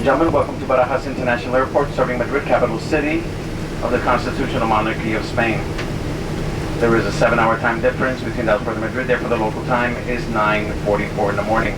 gentlemen, welcome to Barajas International Airport, serving Madrid, capital city of the Constitutional Monarchy of Spain. There is a 7-hour time difference between the airport and Madrid, therefore the local time is 9:44 in the morning.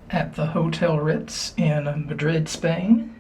At the Hotel Ritz in Madrid, Spain.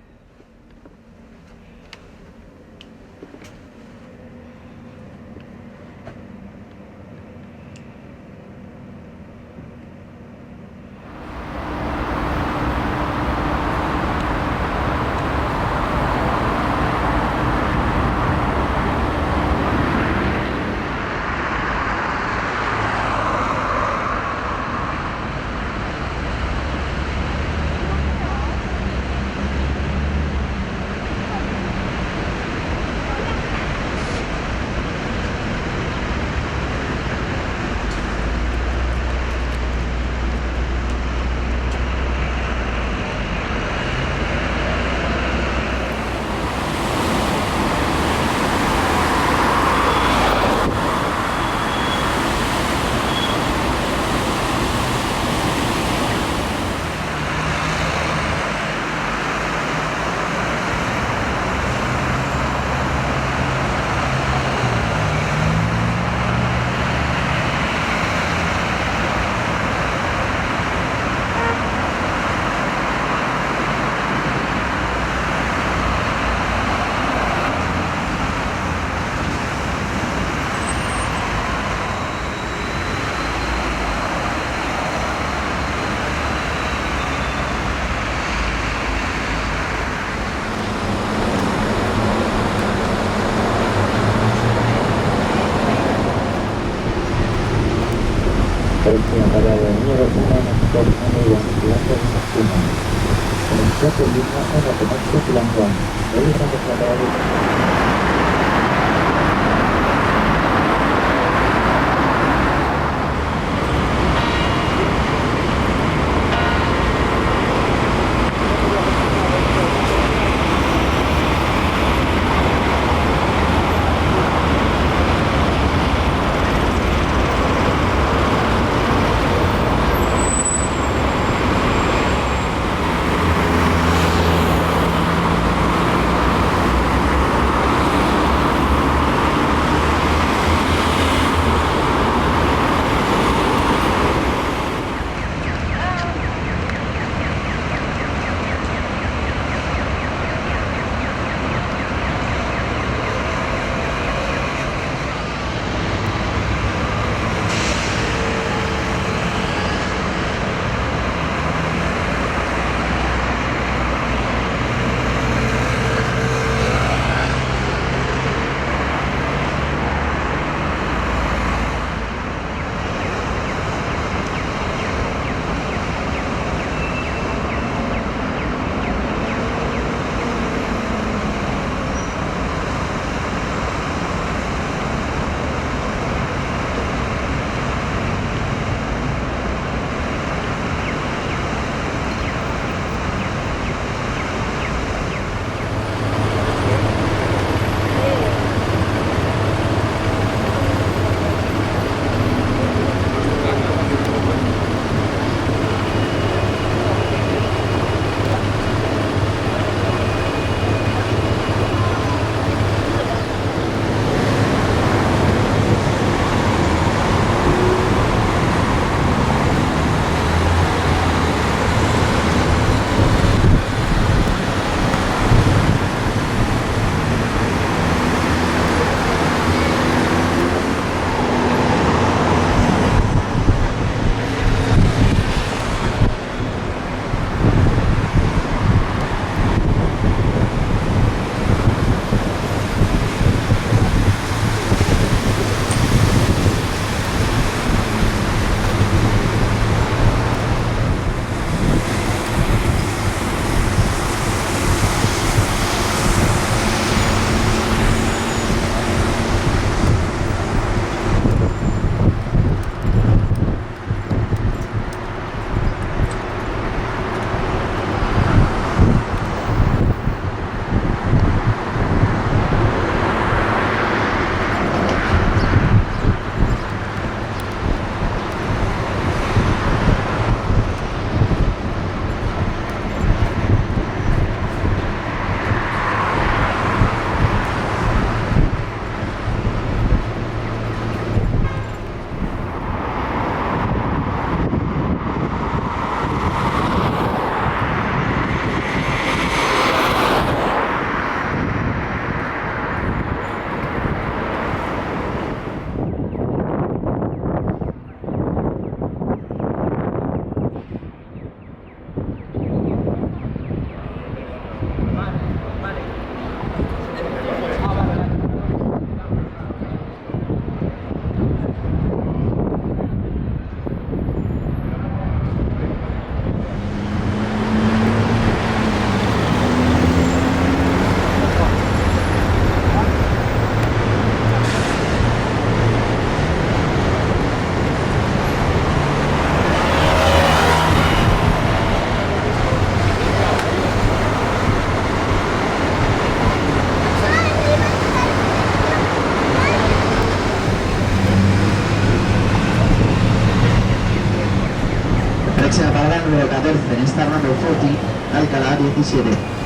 Próxima parada de Nieve Humana, Top Amigos, Plaza de Neptune. Comenzó con línea en la comarca de Languán. Realizan los tratados. Próxima parada número 14 en esta Rambla 40, Alcalá 17.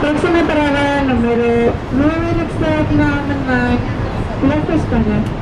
Próxima parada número 9 en Extraordinaria, Plaza España.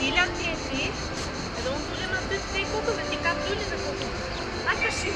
tilanteesi, et on tulemas nyt ei koduvetti Catalunya kodu. Aika syy.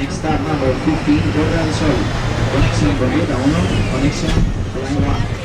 next stop number 15, Puerta del Sol. Conexión con ruta 1, conexión line 1.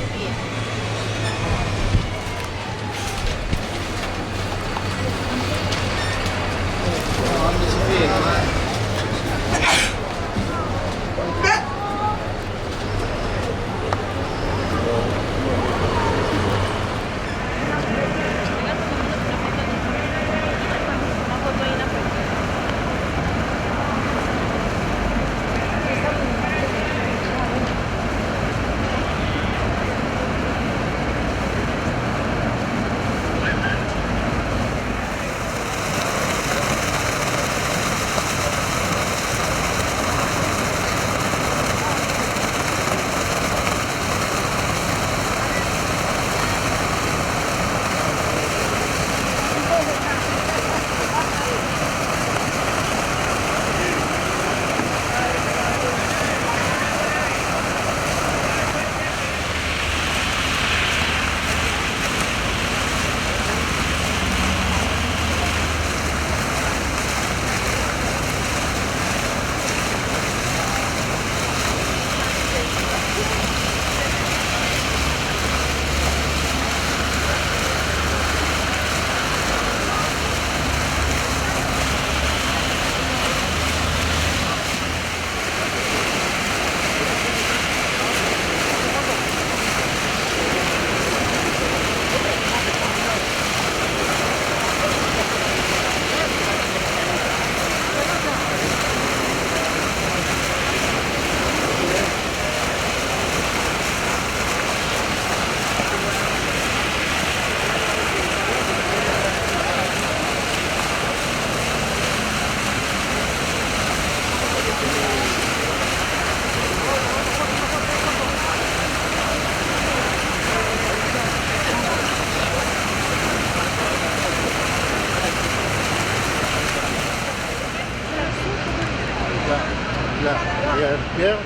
Il y a une pierre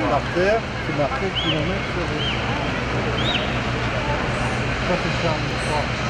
par terre, c'est marqué kilomètre sur ça c'est Charles, je crois.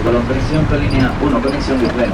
Colon, conexión con línea 1, conexión with Vell.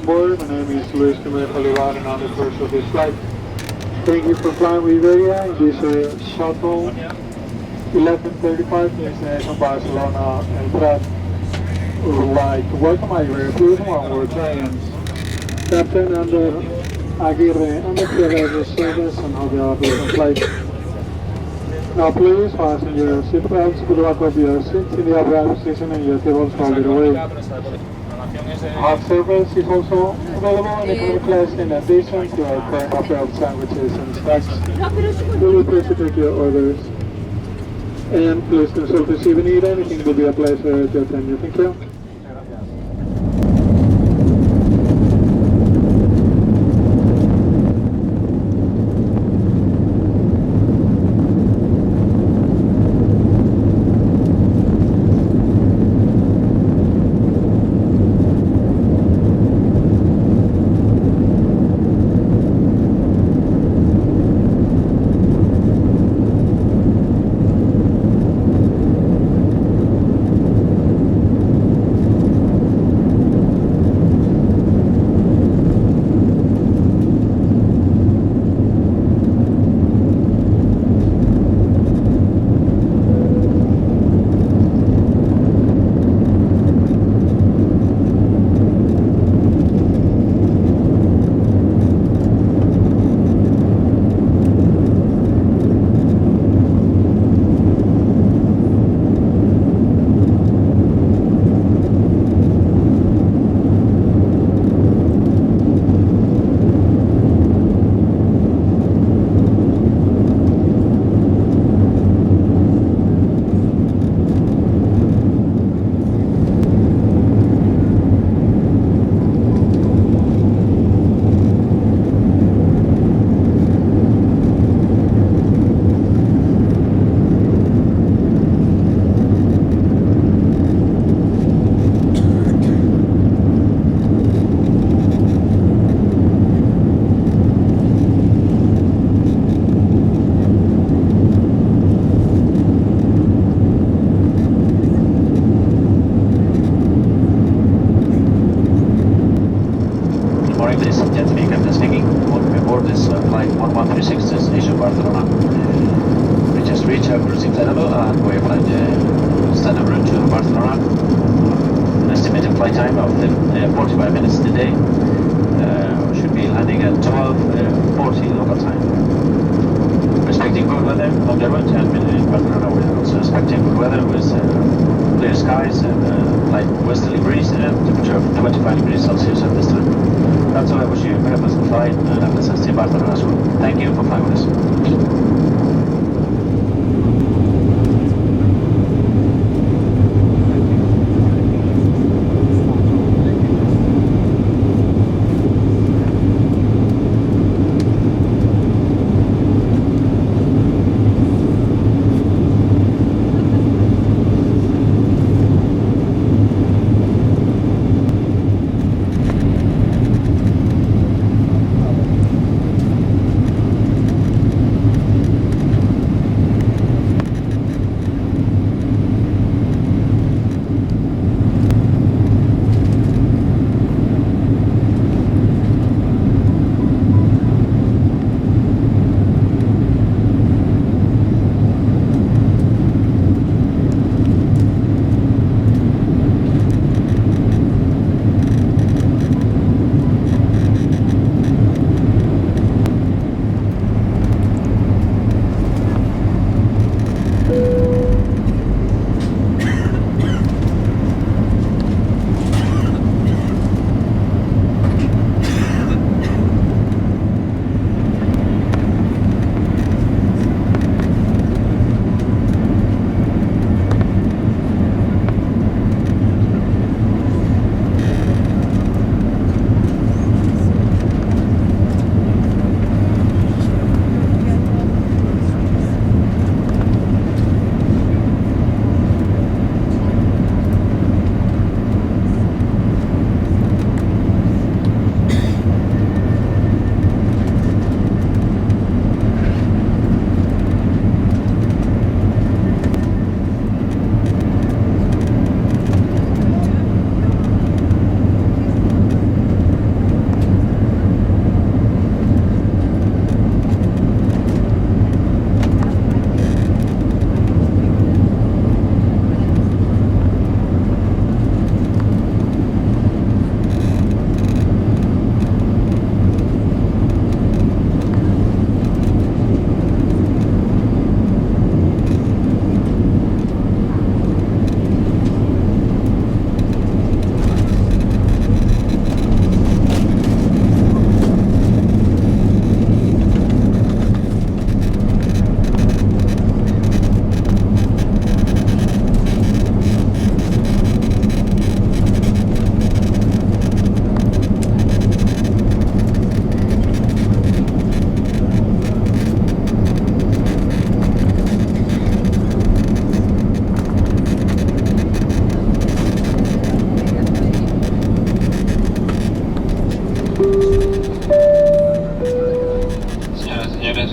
board. My name is Luis Camille Olivar and I'm the first of this flight. Thank you for flying with Iberia in this shuttle 1135 destination Barcelona and Prat. We would like to welcome Iberia. Please onward clients. Captain Under Aguirre and the Cibeles service and how they are the flight. Now please fasten your seatbelts to the back of your seats in the upright position and your tables folded away. Hot service is also available in economy class in addition to our current offer of sandwiches and snacks. Really please to take your orders. And please consult us if you need anything. It will be a pleasure to attend you. Thank you.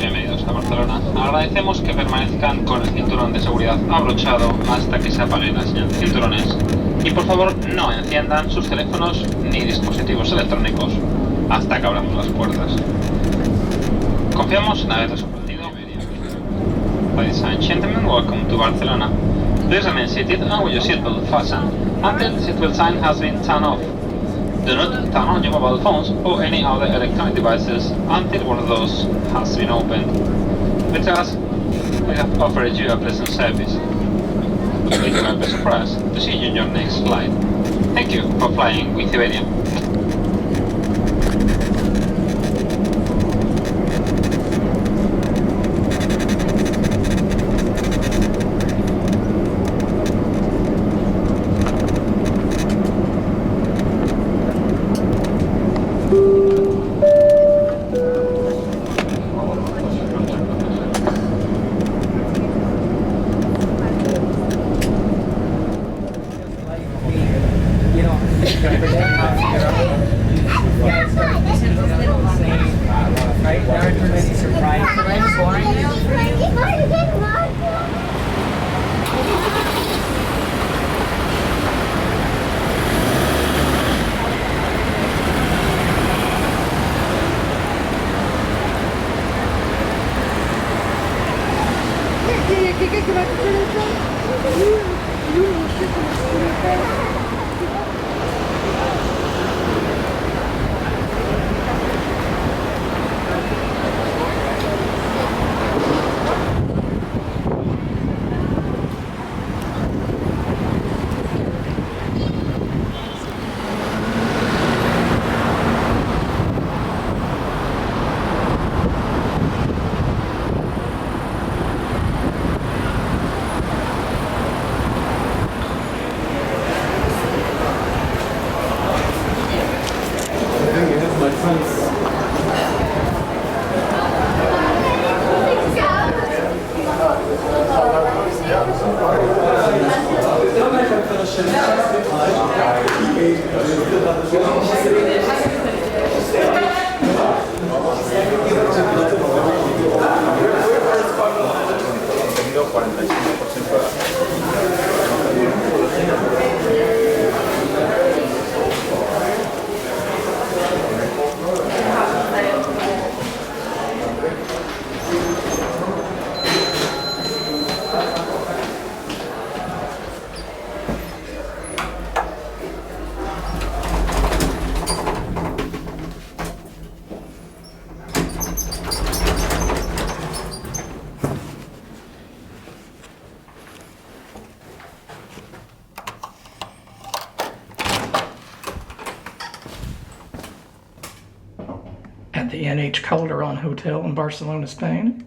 bienvenidos a Barcelona. Agradecemos que permanezcan con el cinturón de seguridad abrochado hasta que se apaguen las señal de cinturones. Y por favor, no enciendan sus teléfonos ni dispositivos electrónicos hasta que abramos las puertas. Confiamos en haberles sorprendido. Ladies and gentlemen, welcome to Barcelona. Please remain seated and with your seatbelt fastened until the seatbelt sign has been turned off. Do not turn on your mobile phones or any other electronic devices until one of those has been opened. We trust we have offered you a pleasant service. We will be surprised to see you in your next flight. Thank you for flying with Iberia. At the NH Calderon Hotel in Barcelona, Spain.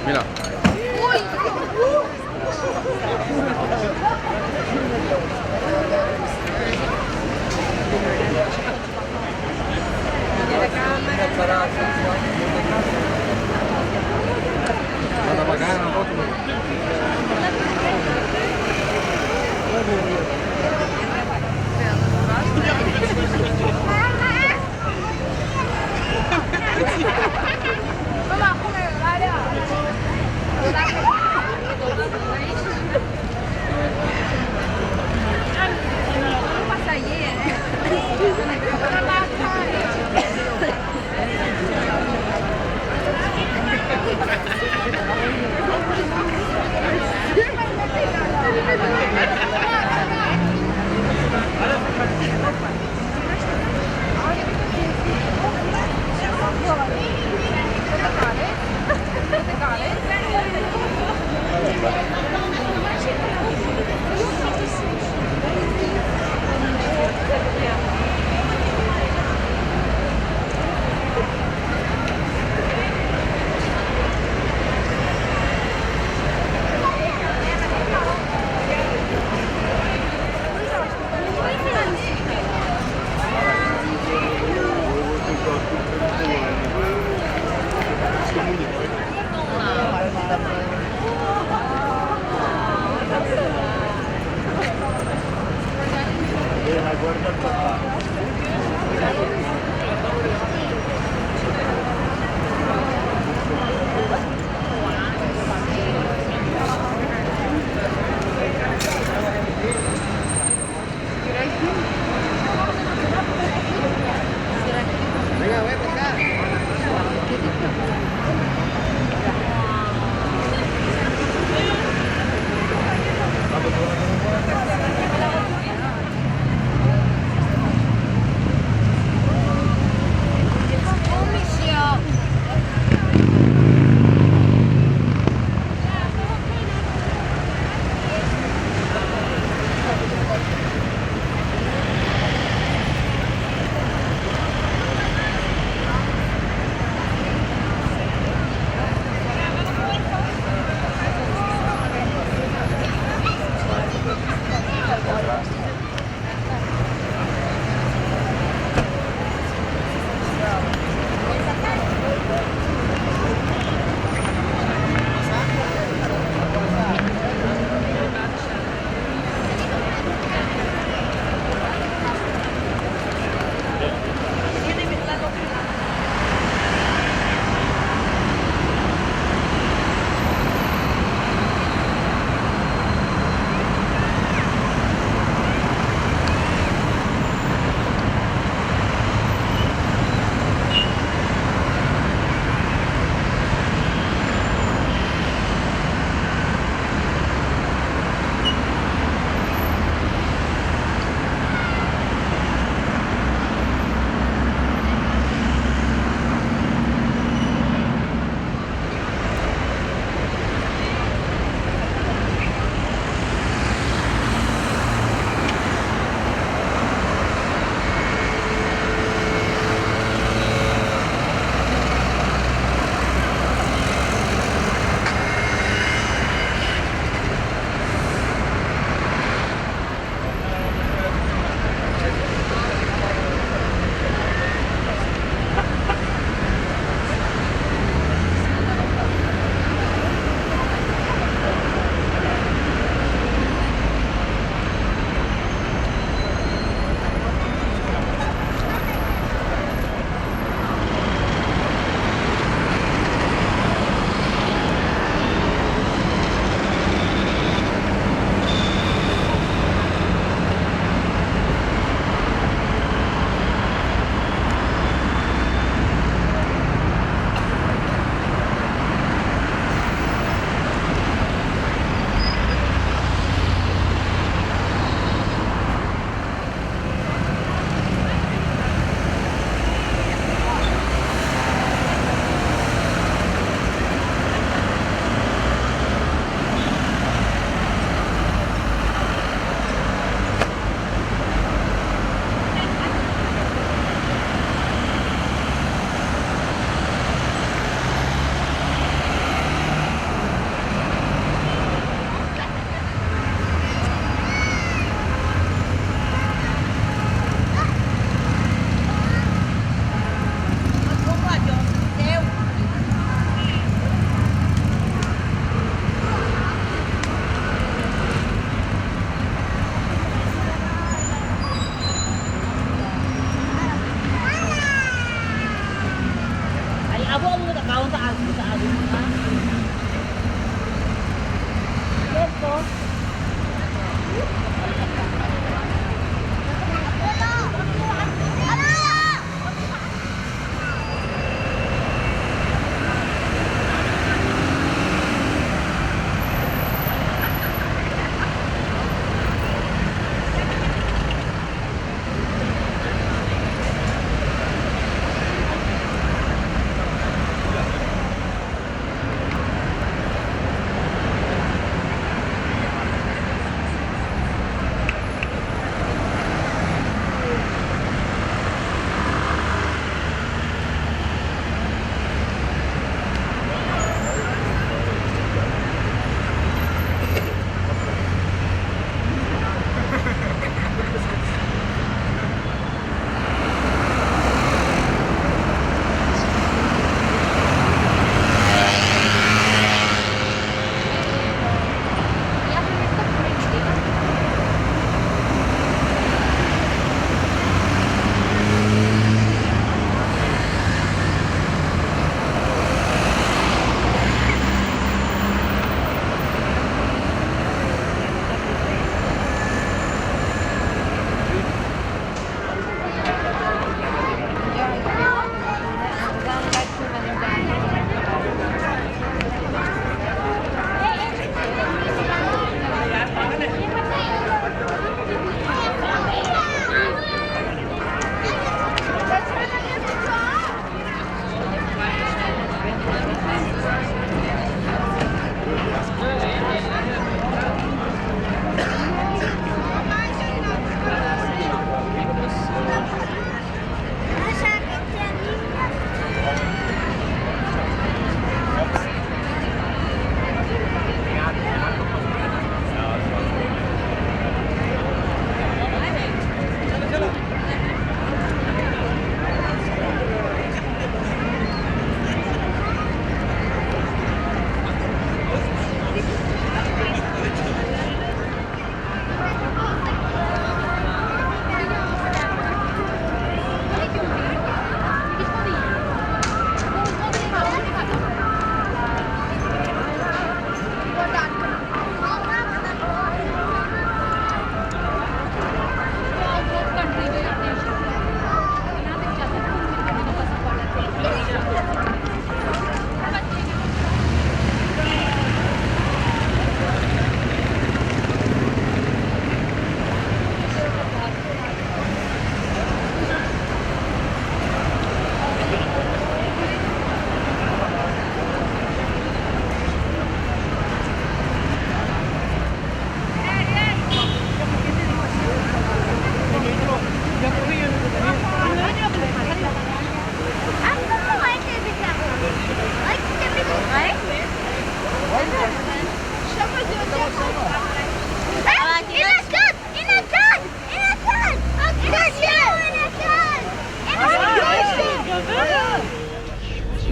Mira. Vamos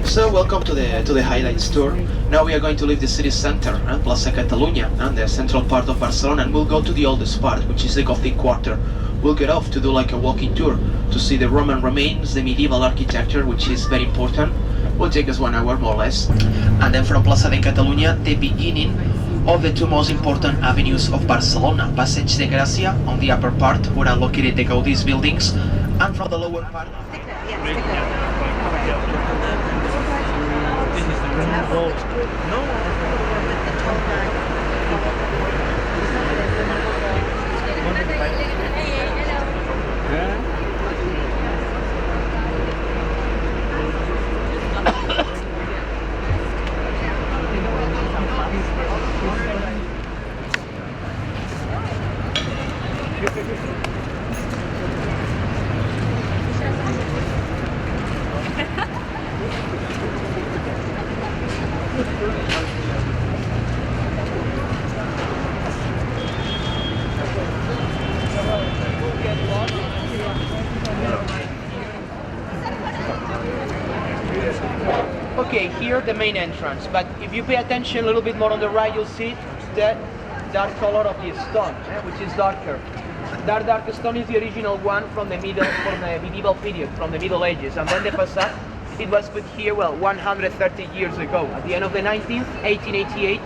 So welcome to the highlights tour. Now we are going to leave the city center, Plaza de Catalunya, and the central part of Barcelona, and we'll go to the oldest part, which is the Gothic quarter. We'll get off to do like a walking tour to see the Roman remains, the medieval architecture, which is very important. Will take us 1 hour more or less. And then from Plaza de Catalunya, the beginning of the two most important avenues of Barcelona, Passeig de Gràcia on the upper part, where are located the Gaudí's buildings, and from the lower part. Okay, here the main entrance, but if you pay attention a little bit more on the right, you'll see that dark color of the stone, which is darker. That dark stone is the original one from the medieval period, from the Middle Ages, and then the facade It was put here, well, 130 years ago. At the end of the 1888,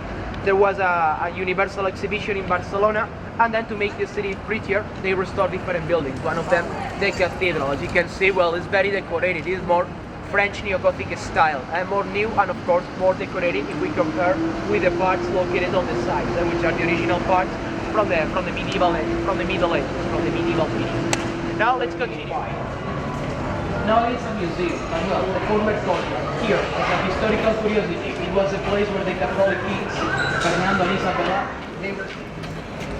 there was a universal exhibition in Barcelona, and then to make the city prettier, they restored different buildings. One of them, the cathedral. As you can see, well, it's very decorated. It's more French neo-Gothic style, and more new, and of course more decorated if we compare with the parts located on the sides, which are the original parts from the medieval period. Now let's continue. Now it's a museum, and well, the former courtyard. Here, as a historical curiosity, it was a place where the Catholic kings, Fernando and Isabella, they were.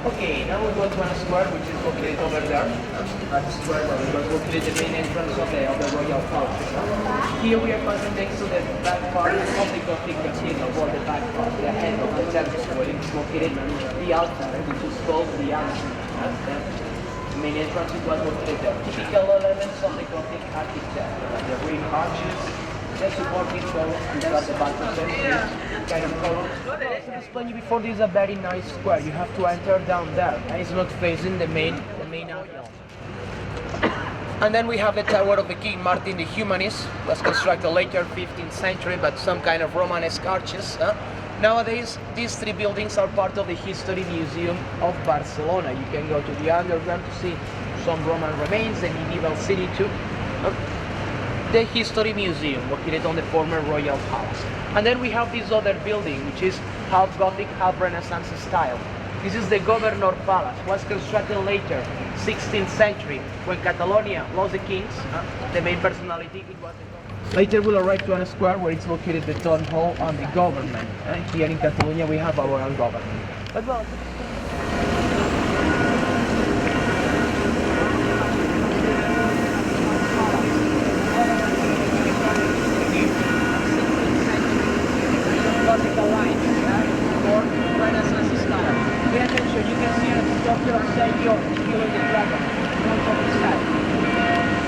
Okay, now we're going to a square which is located over there. At the square where we was located the main entrance of the royal palace. Here we are passing next to the back part of the Gothic cathedral, or the back part, the head of the temple, where it is located the altar, which is called the altar. The main entrance was located there. Typical elements of the Gothic architecture, like the ring arches, the supporting columns, which are the battlements, kind of columns. As I explained you before, this is a very nice square. You have to enter down there, and it's not facing the main area. And then we have the Tower of the King Martin the Humanist, was constructed later 15th century, but some kind of Romanesque arches. Nowadays, these three buildings are part of the History Museum of Barcelona. You can go to the underground to see some Roman remains, the medieval city too. The History Museum, located on the former Royal Palace. And then we have this other building, which is half Gothic, half Renaissance style. This is the Governor Palace. It was constructed later, 16th century, when Catalonia lost the kings, the main personality, it was the governor. Later we'll arrive to a square where it's located the town hall and the government. Here in Catalonia we have our own government. But well, Gothic lines, or Renaissance style. Pay attention, you can see a sculpture of St. George, killing the dragon, on top of his head.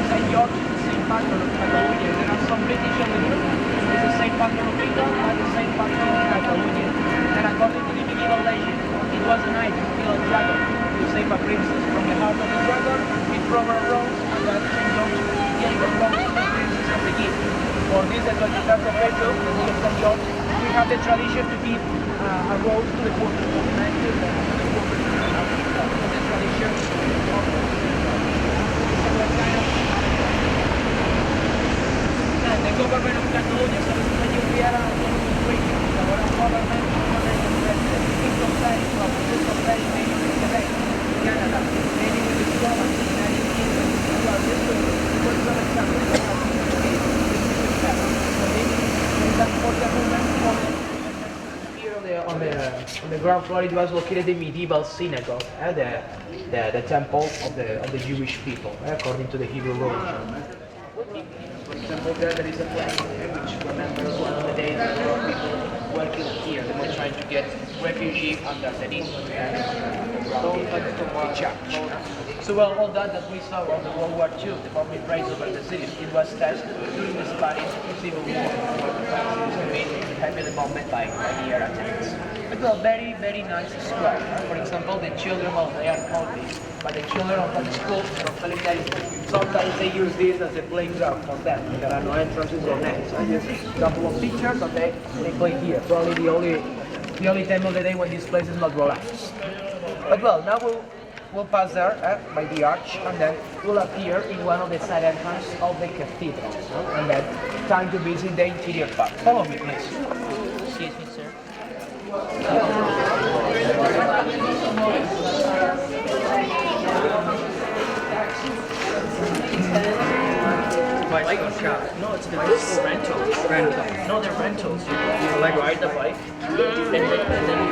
St. George is the same patron of Catalonia. There are some British on the group. It's the same patron of England and the same patron of Catalonia. And according to the medieval legend, it was a knight who killed a dragon to save a princess from the heart of the dragon. It brought a rose, and that St. George gave a rose to the princess as a gift. For this, the 23rd of April, the day of St. George, we have the tradition to give a rose to the poor people. The tradition of the government of Catalonia, so we are a demonstration of our government income tax from mainly with Quebec, Canada, mainly with the province, United Kingdom. Well, this was some examples of here on the ground floor, it was located the medieval synagogue, the temple of the Jewish people, according to the Hebrew religion. For example, there is a flag which remembers one of the days that a lot of people were killed here. They were trying to get refugee underneath the church. So well, all that we saw on the World War II, the bombing raids over the city, it was tested during the Spanish Civil War. It was made heavily bombed by the air attacks. But well, very, very nice square. For example, the children, well, they are called this, but the children of the school from Felipe, sometimes they use this as a playground for them. There are no entrances or nets. Just a couple of pictures and they play here. Probably the only time of the day when this place is not relaxed. But well, now we'll pass there by the arch, and then we'll appear in one of the side entrances of the cathedral. And then time to visit the interior part. Follow me, please. Excuse me, sir. Bicycle shop. No, it's the bicycle rentals. No, they're rentals. You like ride the bike, and then you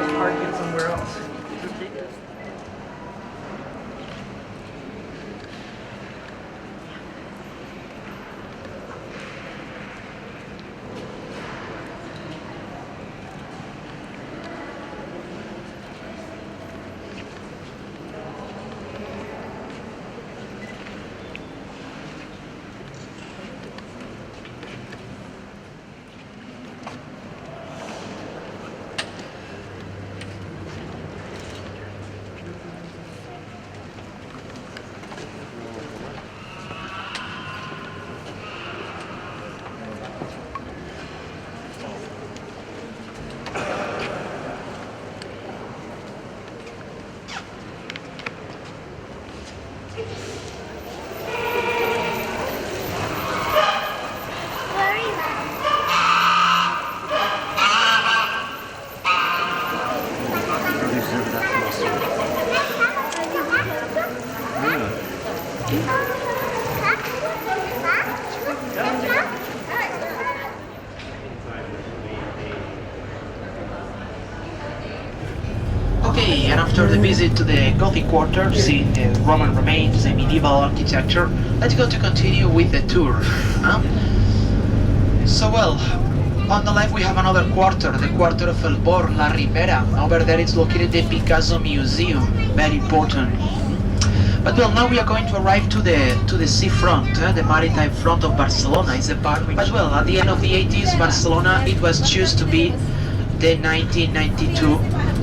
just park it somewhere else. Okay, and after the visit to the Gothic quarter, seeing the Roman remains and medieval architecture, let's go to continue with the tour. So well, on the left we have another quarter, the quarter of El Born, La Ribera. Over there it's located the Picasso Museum, very important. But well, now we are going to arrive to the seafront, the maritime front of Barcelona. Is a part which, but well, at the end of the 80s, Barcelona, it was chosen to be the 1992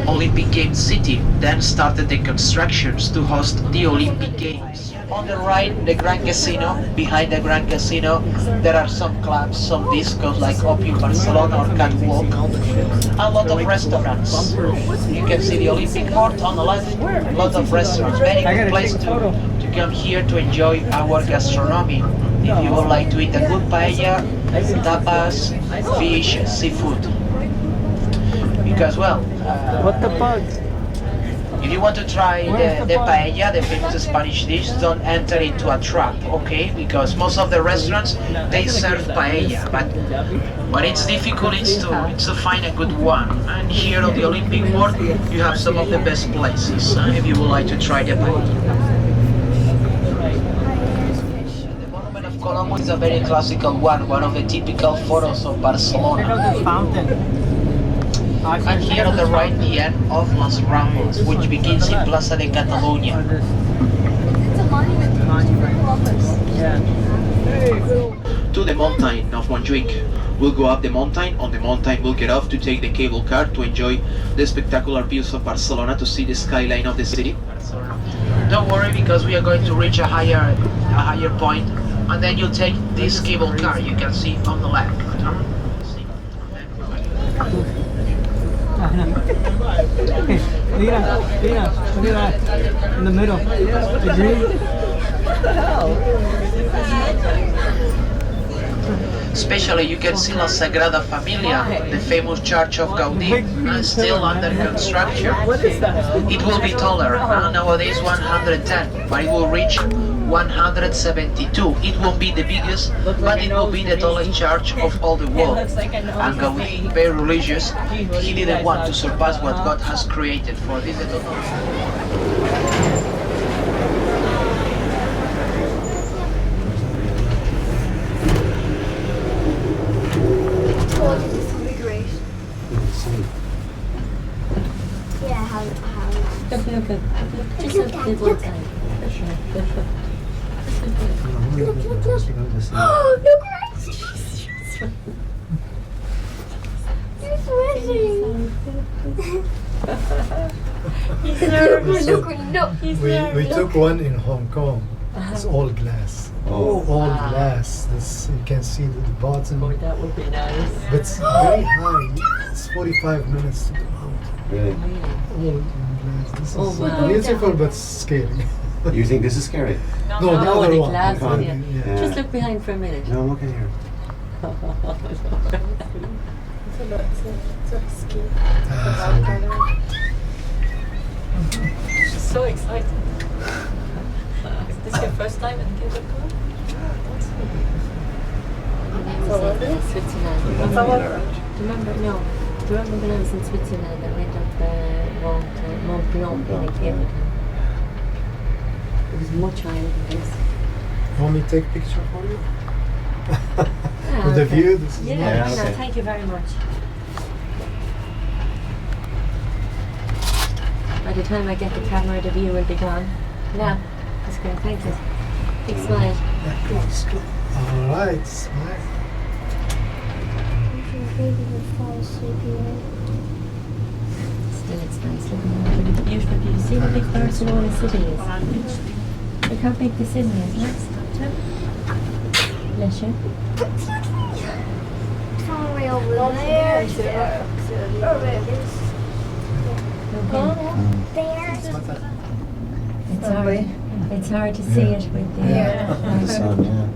Olympic Games city. Then started the constructions to host the Olympic Games. On the right, the Grand Casino. Behind the Grand Casino, there are some clubs, some discos like Opium Barcelona or Catwalk. A lot of restaurants. You can see the Olympic Port on the left. A lot of restaurants. Very good place to come here to enjoy our gastronomy. If you would like to eat a good paella, tapas, fish, seafood. Because well, What the fuck? if you want to try the paella, the famous Spanish dish, don't enter into a trap, okay? Because most of the restaurants, they serve paella, but it's difficult to find a good one. And here on the Olympic Port, you have some of the best places if you would like to try the paella. The Monument of Colón is a very classical one of the typical photos of Barcelona. Fountain. And here on the right, the end of Las Ramblas, which begins in Plaza de Catalunya. It's a monument. To the mountain of Montjuïc. We'll go up the mountain. On the mountain, we'll get off to take the cable car to enjoy the spectacular views of Barcelona, to see the skyline of the city. Don't worry, because we are going to reach a higher point, and then you'll take this cable car you can see on the left. Look at that. In the middle. The green. Especially you can see La Sagrada Familia, the famous church of Gaudí, still under construction. It will be taller, nowadays 110, but it will reach 172. It won't be the biggest, but it will be the tallest church of all the world. And Gaudí, very religious, he didn't want to surpass what God has created for this little. Yeah, how Just look at one side. Oh, look right! You're sweating! He's nervous. We took one in Hong Kong. It's all glass. All glass. This, you can see the bottom. Oh, that would be nice. But it's very high. It's 45 minutes to the mountain. Really? All glass. This is wow. beautiful but scary. You think this is scary? No, the other the one. glass one, Yeah. yeah. Just look behind for a minute. No, I'm looking here. She's so excited. Is this your first time in Cable Car? Switzerland. Remember? No. Do you remember when I was in Switzerland? I went up Mont Blanc in a cable car. It was much higher than this. Want me to take a picture for you? Ah, With the okay. view? This is Yeah, nice. no, thank you very much. By the time I get the camera, the view will be gone. Yeah, that's great, thank you. Big smile. Alright, smile. Still, it's nice looking. Look at the beautiful view. See how big Barcelona city is. Look how big the city is. Nice. Bless you. It's all the way over there. There. It's hard to see it with the The sun, yeah.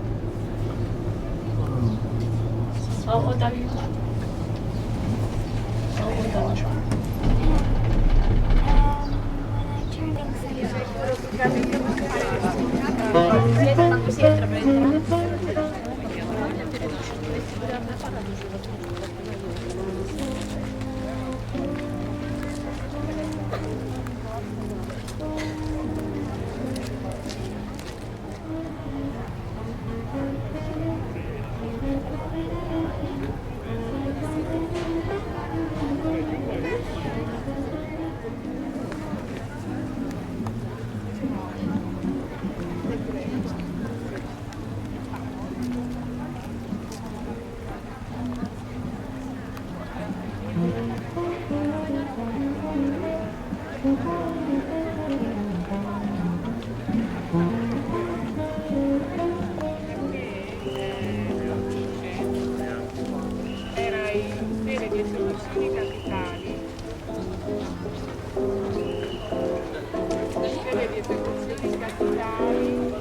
le istituzioni capitali. Tutte le istituzioni capitali.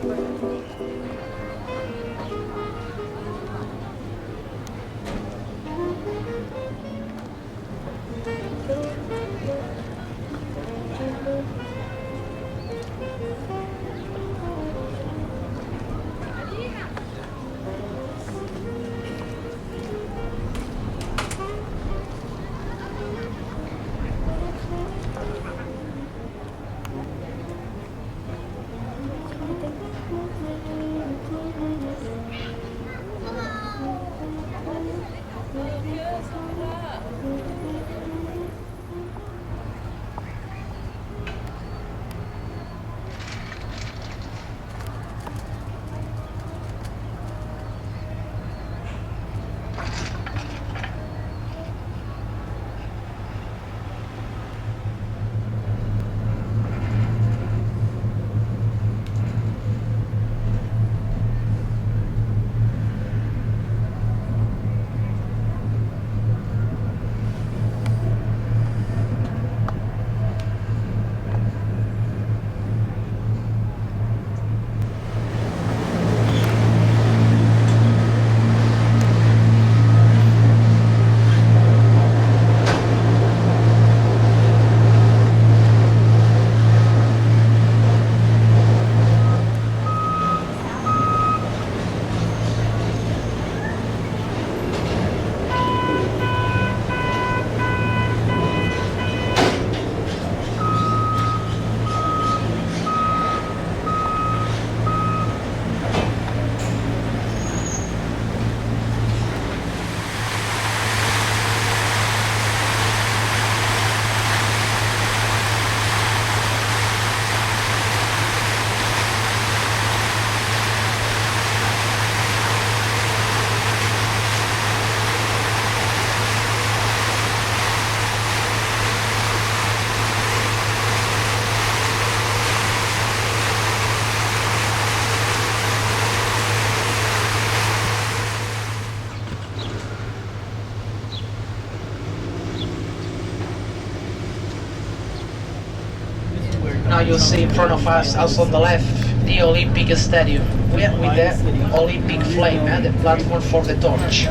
Now you'll see in front of us, also on the left, the Olympic Stadium with the Olympic flame and the platform for the torch.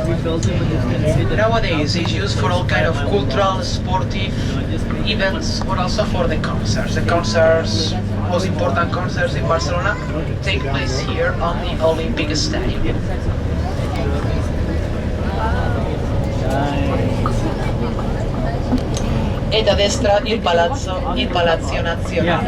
Nowadays it's used for all kind of cultural, sportive events, but also for the concerts. The concerts, most important concerts in Barcelona, take place here on the Olympic Stadium. E da destra il Palazzo Nazionale.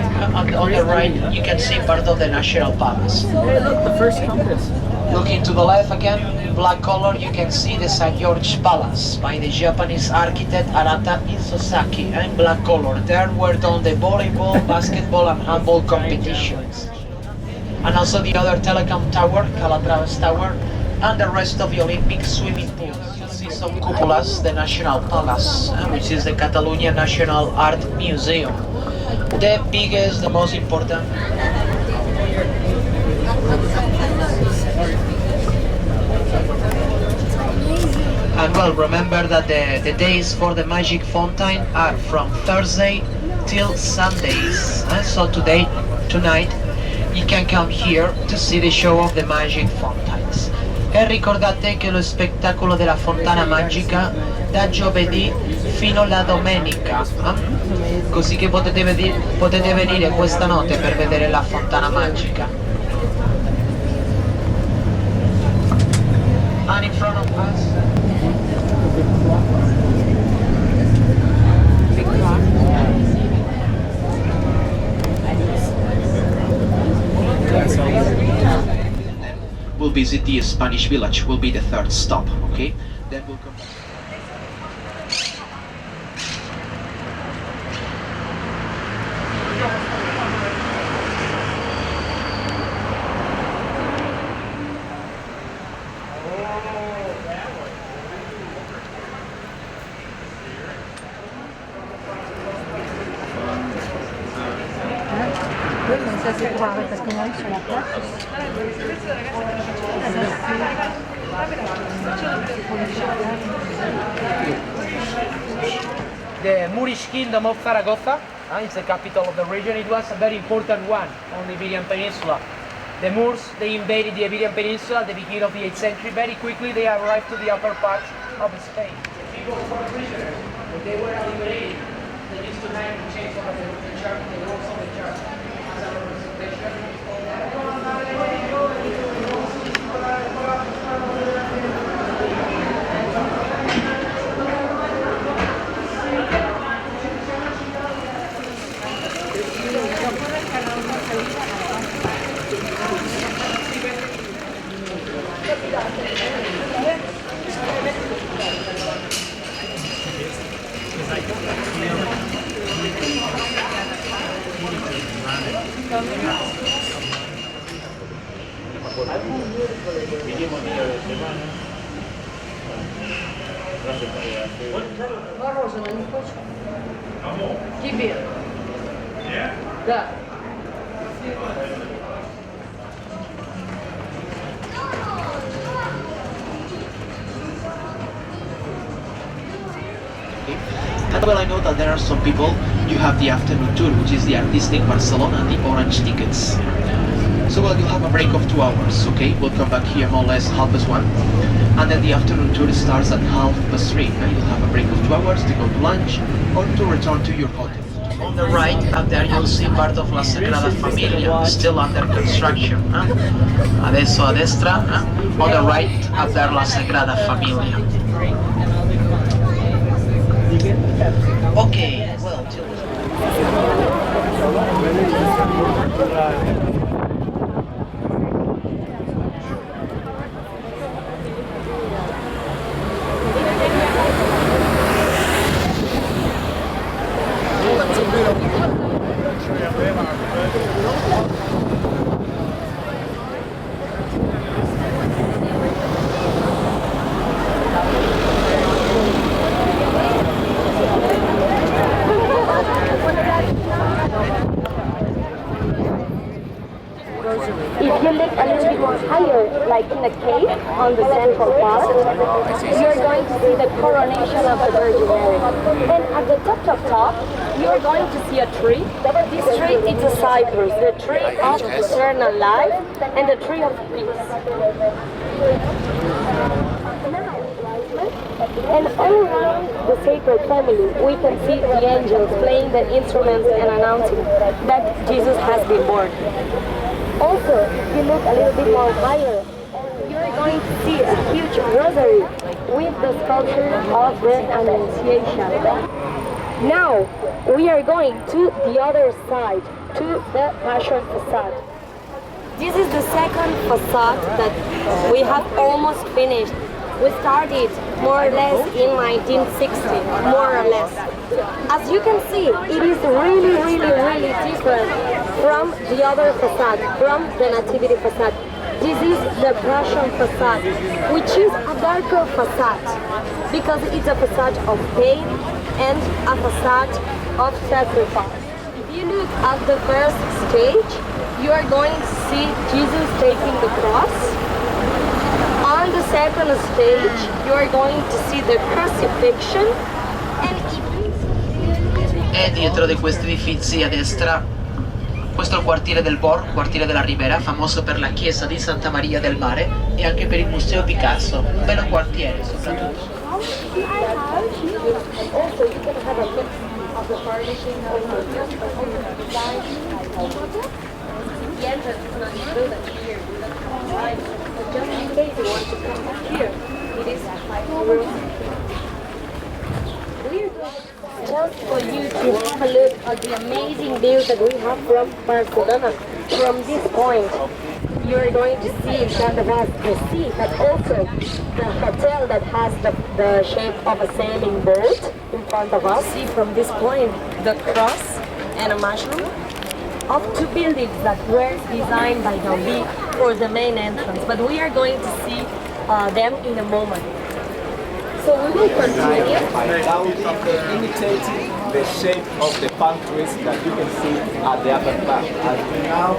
On the right you can see part of the National Palace. Hey, look, the first compass. Looking to the left again, black color, you can see the St. George Palace by the Japanese architect Arata Isozaki. And black color, there were done the volleyball, basketball and handball competitions. And also the other telecom tower, Calatrava's Tower, and the rest of the Olympic swimming pools. You see some cupolas, the National Palace, which is the Catalonia National Art Museum. The biggest, the most important. And well, remember that the days for the magic fountain are from Thursday till Sundays. So tonight, you can come here to see the show of the magic fountains. E ricordate che lo spettacolo della fontana magica da giovedì fino alla domenica, così che potete venire questa notte per vedere la fontana magica. And in front of us, we'll visit the Spanish village, will be the third stop, okay? Then we'll come back. Ça c'est pour arrêter parce qu'on arrive sur la place. the Moorish kingdom of Zaragoza. It's the capital of the region. It was a very important one on the Iberian Peninsula. The Moors, they invaded the Iberian Peninsula at the beginning of the 8th century. Very quickly they arrived to the upper part of Spain. The people who were prisoners, when they were liberated, they used to hang the chains over the church, the walls of the church, as a representation. Тебе. Да. And well, I know that there are some people, you have the afternoon tour, which is the artistic Barcelona, the orange tickets. So well, you'll have a break of 2 hours, okay? We'll come back here more or less 1:30. And then the afternoon tour starts at 3:30. You'll have a break of 2 hours to go to lunch or to return to your hotel. On the right, up there, you'll see part of La Sagrada Familia, still under construction. Adesso a destra, on the right, up there, La Sagrada Familia. Okay, well, If you look a little bit more higher, like in a cave on the central part, you're going to see the coronation of the Virgin Mary. And at the top, you're going to see a tree. This tree is a cypress, the tree of eternal life and the tree of peace. And all around the sacred family, we can see the angels playing the instruments and announcing that Jesus has been born. Also, if you look a little bit more higher, you're going to see a huge rosary with the sculpture of the Annunciation. Now, we are going to the other side, to the Passion facade. This is the second facade that we have almost finished. We started more or less in 1960, more or less. As you can see, it is really different from the other facade, from the Nativity facade. This is the Passion facade, which is a darker facade, because it's a facade of pain and a facade of sacrifice. If you look at the first stage, you are going to see Jesus taking the cross. On the second stage, you are going to see the crucifixion, and E dietro di questi edifici a destra, questo è il quartiere del Borg, quartiere della Ribera, famoso per la chiesa di Santa Maria del Mare e anche per il Museo Picasso, un bello quartiere soprattutto. also you can have a mix of the furnishing of the design. The entrance is not built here. But just in case you want to come back here, it is 5 euros. Just for you to have a look at the amazing views that we have from Barcelona. From this point, you're going to see in front of us the sea, but also the hotel that has the shape of a sailing boat in front of us. See from this point the cross and a mushroom of 2 buildings that were designed by Gaudí for the main entrance, but we are going to see them in a moment. So we will continue. Gaudí imitating the shape of the palm trees that you can see at the upper part. And now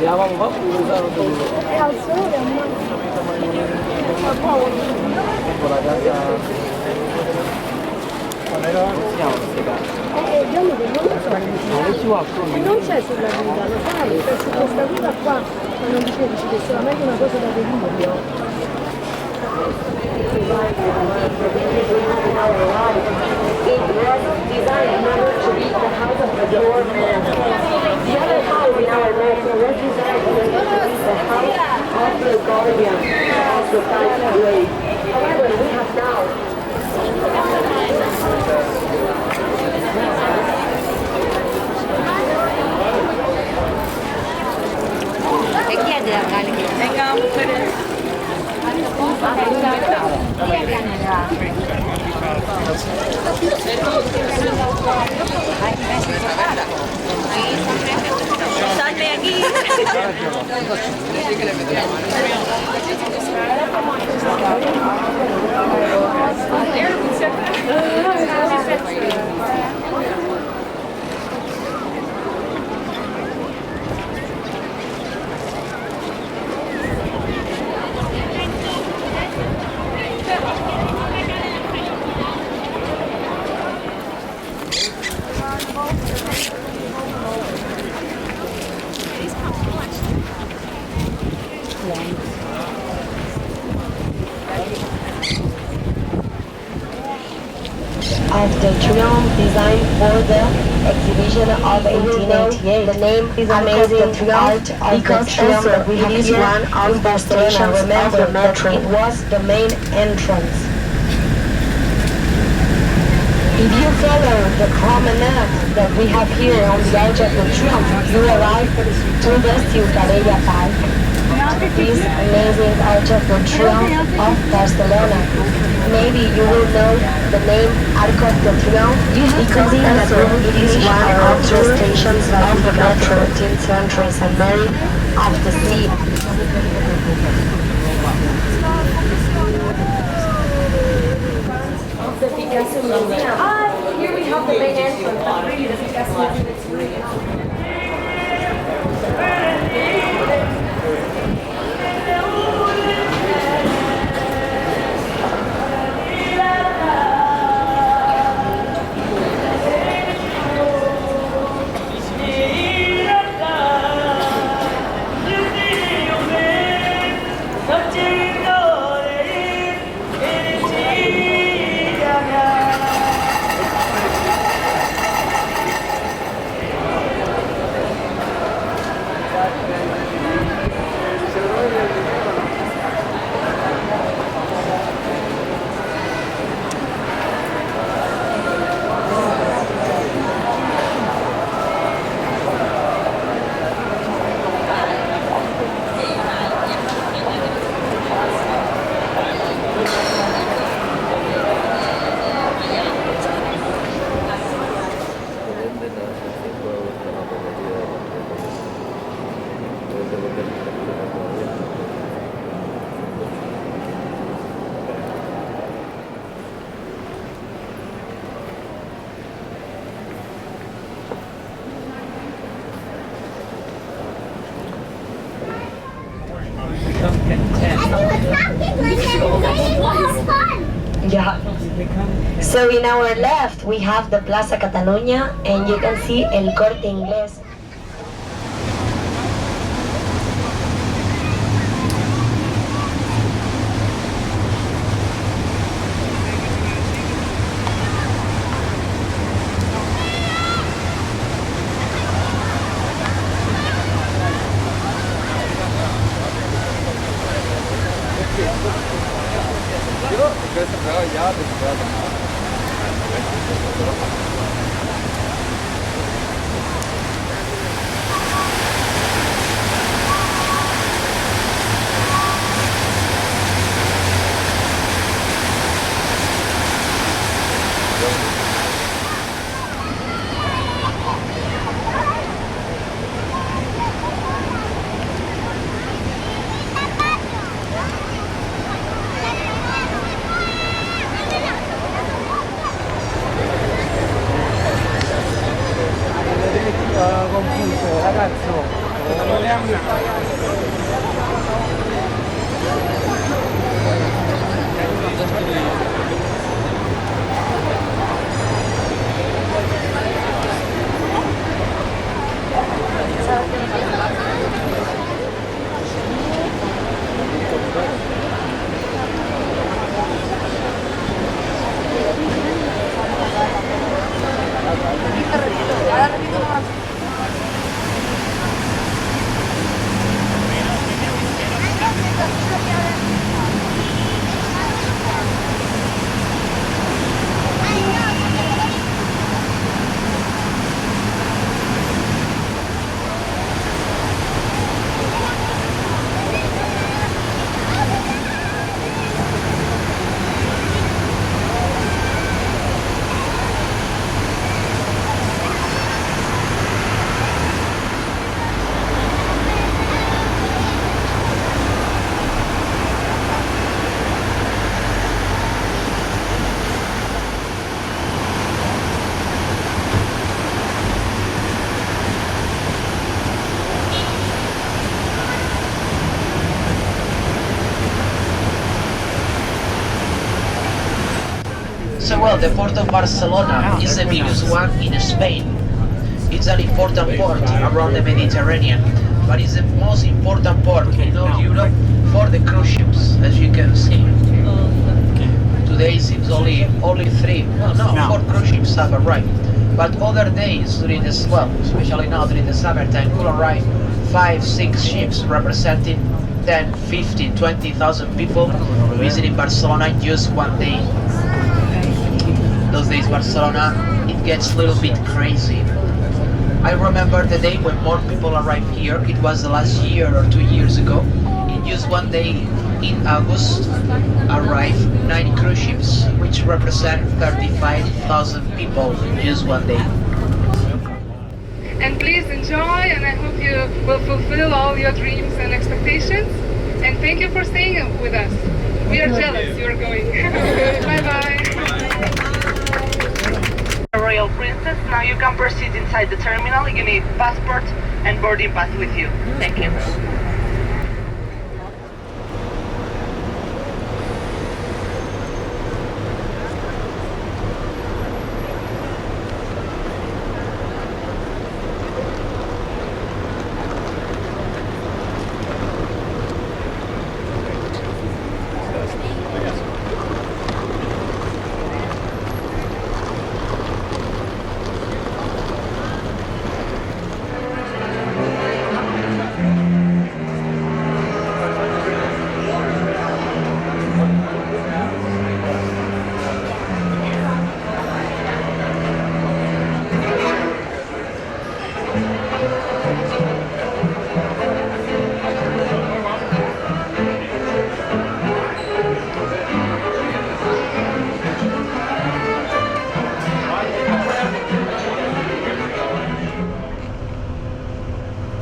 Ya vamos, È al sole, Con la casa... Gianni, non lo so. Non c'è sulla guida, lo sai, c'è su questa guida qua, ma non dicevi ci fosse solamente una cosa da delirio. It was designed in order to be the house of the poor man. The other house in our mansion was designed in order to be the house of the guardian of the five grade. However, we have now E chi è della Cali? Venga, mujeres. Chi è Salve aquí. of the Triomf designed for the exhibition of 1888. The name is amazing art of the Triomf that we have here one of the stations. Remember that it was the main entrance. If you follow the promenade that we have here on the Arch of the Triomf, you arrive to the Ciudadella Park. This amazing Arch of the Triomf of Barcelona. Maybe you will know the name Arc of the Triomf because it is one of the stations of the metro 13th century St. Mary of the Sea. The Picasso Museum. Here we have the main entrance. Really, the Picasso Museum is really So in our left we have the Plaza Catalunya and you can see El Corte Inglés. So well, the port of Barcelona is the biggest one in Spain. It's an important port around the Mediterranean, but it's the most important port in all Europe for the cruise ships, as you can see. Today it seems only 3, well no, 4 cruise ships have arrived. But other days during this, well, especially now during the summertime, will arrive 5, 6 ships representing 10, 15, 20,000 people visiting Barcelona in just one day. Those days Barcelona, it gets a little bit crazy. I remember the day when more people arrived here. It was the last year or 2 years ago. In just one day in August arrived 9 cruise ships, which represent 35,000 people in just one day. And please enjoy, and I hope you will fulfill all your dreams and expectations. And thank you for staying with us. We are jealous you're going. Bye-bye. Royal Princess, now you can proceed inside the terminal. You need passport and boarding pass with you. Thank you.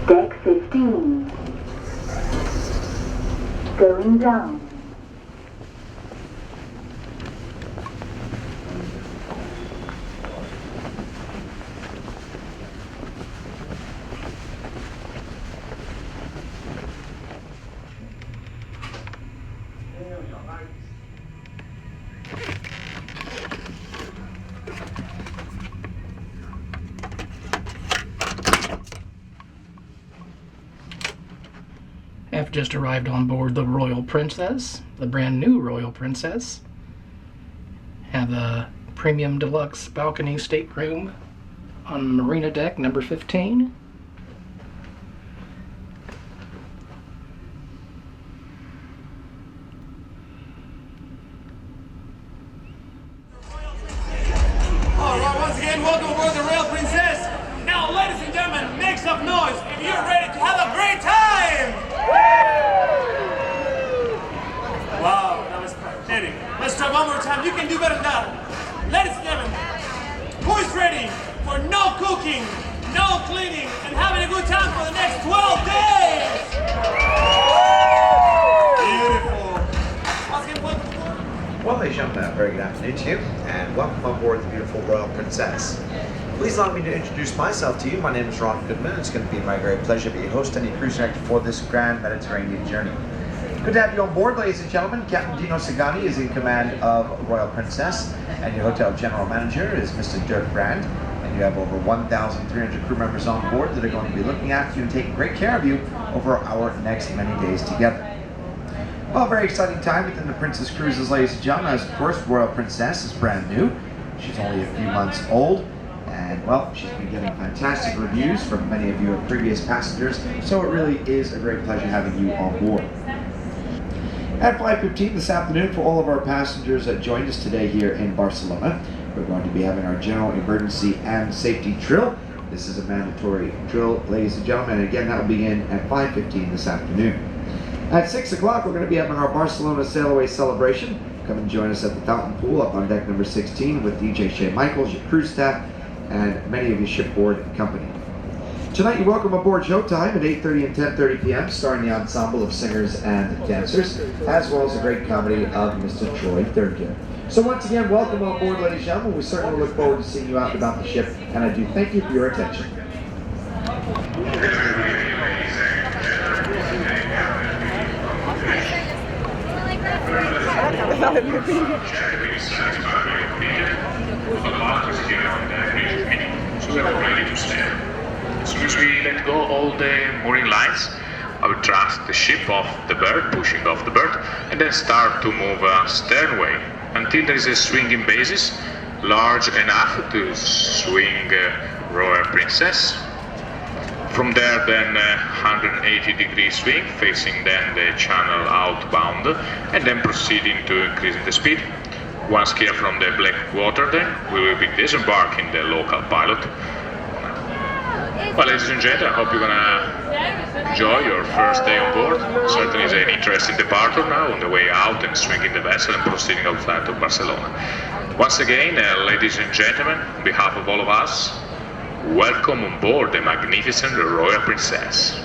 Deck 15. Going down. I've just arrived on board the Royal Princess, the brand new Royal Princess. Have a premium deluxe balcony stateroom on Marina Deck number 15. Alright, once again, welcome aboard the Royal Princess. Now, ladies and gentlemen, make some noise if you're ready to have a great time! Wow, that was pathetic. Let's try one more time. You can do better than that. Ladies and gentlemen, who is ready for no cooking, no cleaning, and having a good time for the next 12 days? Beautiful. Once again, welcome aboard. Well, ladies and gentlemen, very good afternoon to you, and welcome on board the beautiful Royal Princess. Please allow me to introduce myself to you. My name is Ron Goodman. It's going to be my great pleasure to be your host and your cruise director for this grand Mediterranean journey. Good to have you on board, ladies and gentlemen. Captain Dino Sagani is in command of Royal Princess, and your hotel general manager is Mr. Dirk Brand. And you have over 1,300 crew members on board that are going to be looking after you and taking great care of you over our next many days together. Well, a very exciting time within the Princess Cruises, ladies and gentlemen, as of course Royal Princess is brand new. She's only a few months old, and well, she's been getting fantastic reviews from many of you previous passengers, so it really is a great pleasure having you on board. At 5:15 this afternoon, for all of our passengers that joined us today here in Barcelona, we're going to be having our general emergency and safety drill. This is a mandatory drill, ladies and gentlemen, and again, that will begin at 5:15 this afternoon. At 6 o'clock, we're going to be having our Barcelona Sail Away celebration. Come and join us at the fountain pool up on deck number 16 with DJ Shea Michaels, your cruise staff, and many of your shipboard company. Tonight, you're welcome aboard Showtime at 8:30 and 10:30 p.m., starring the ensemble of singers and dancers, as well as a great comedy of Mr. Troy Thurgood. So once again, welcome on board, ladies and gentlemen. We certainly look forward to seeing you out and about the ship, and I do thank you for your attention. So we're ready to sail. As soon as we let go all the mooring lines, I will thrust the ship off the berth, pushing off the berth, and then start to move sternway until there is a swinging basis large enough to swing Royal Princess. From there, then 180-degree swing, facing then the channel outbound, and then proceeding to increasing the speed. Once clear from the black water, then we will be disembarking the local pilot. Well, ladies and gentlemen, I hope you're gonna enjoy your first day on board. Certainly is an interesting departure now on the way out and swinging the vessel and proceeding outside to Barcelona. Once again, ladies and gentlemen, on behalf of all of us, welcome on board the magnificent Royal Princess.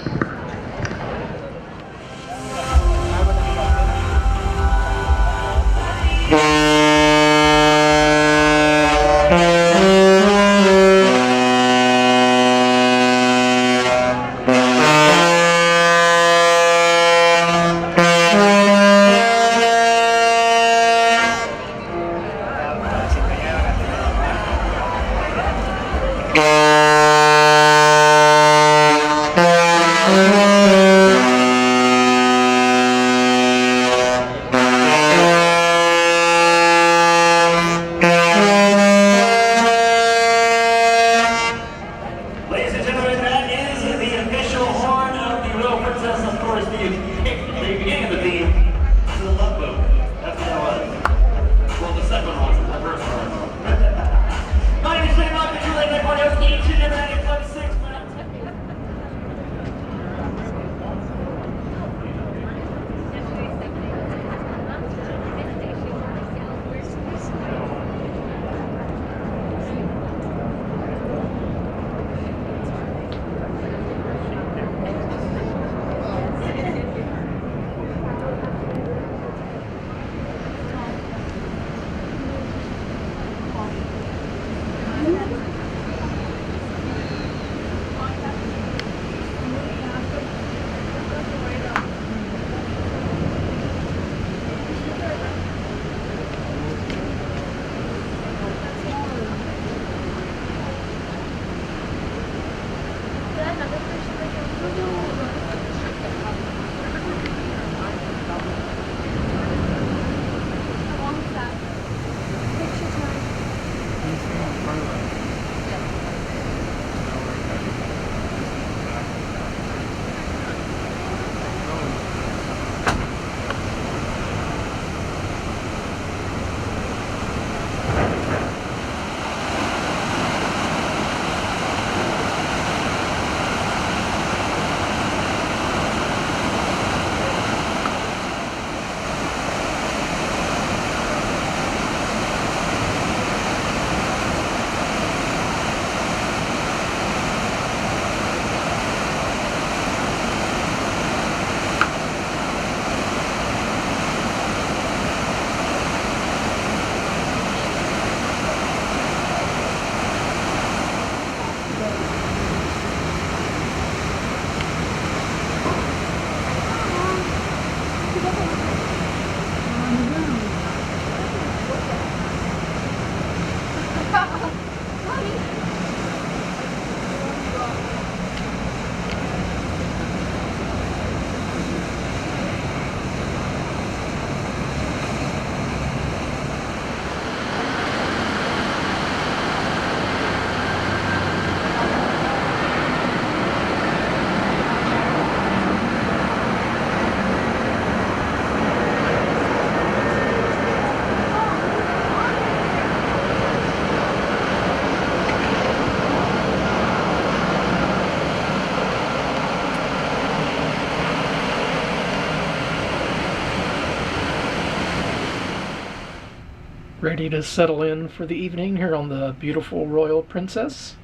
Ready to settle in for the evening here on the beautiful Royal Princess.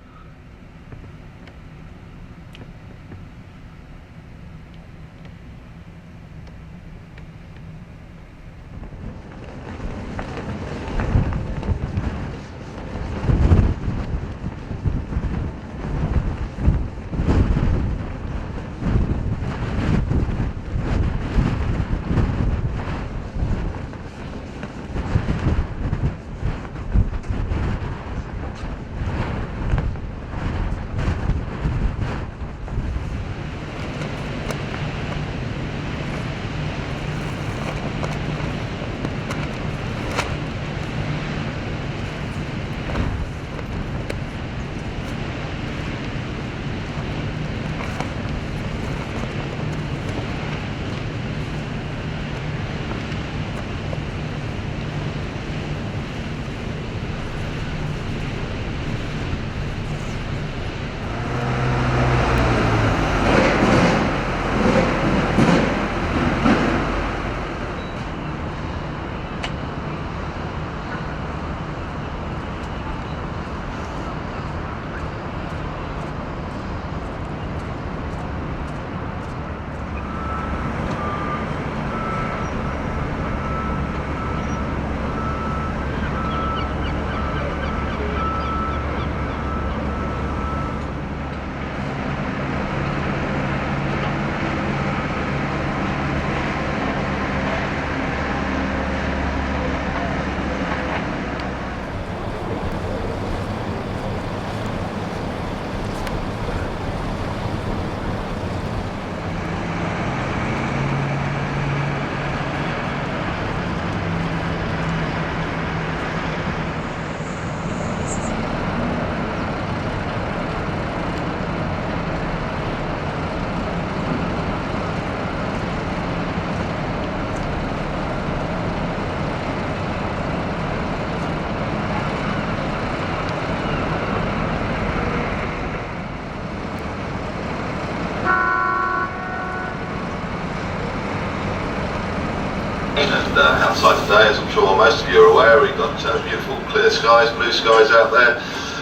And outside today, as I'm sure most of you are aware, we've got beautiful clear skies, blue skies out there.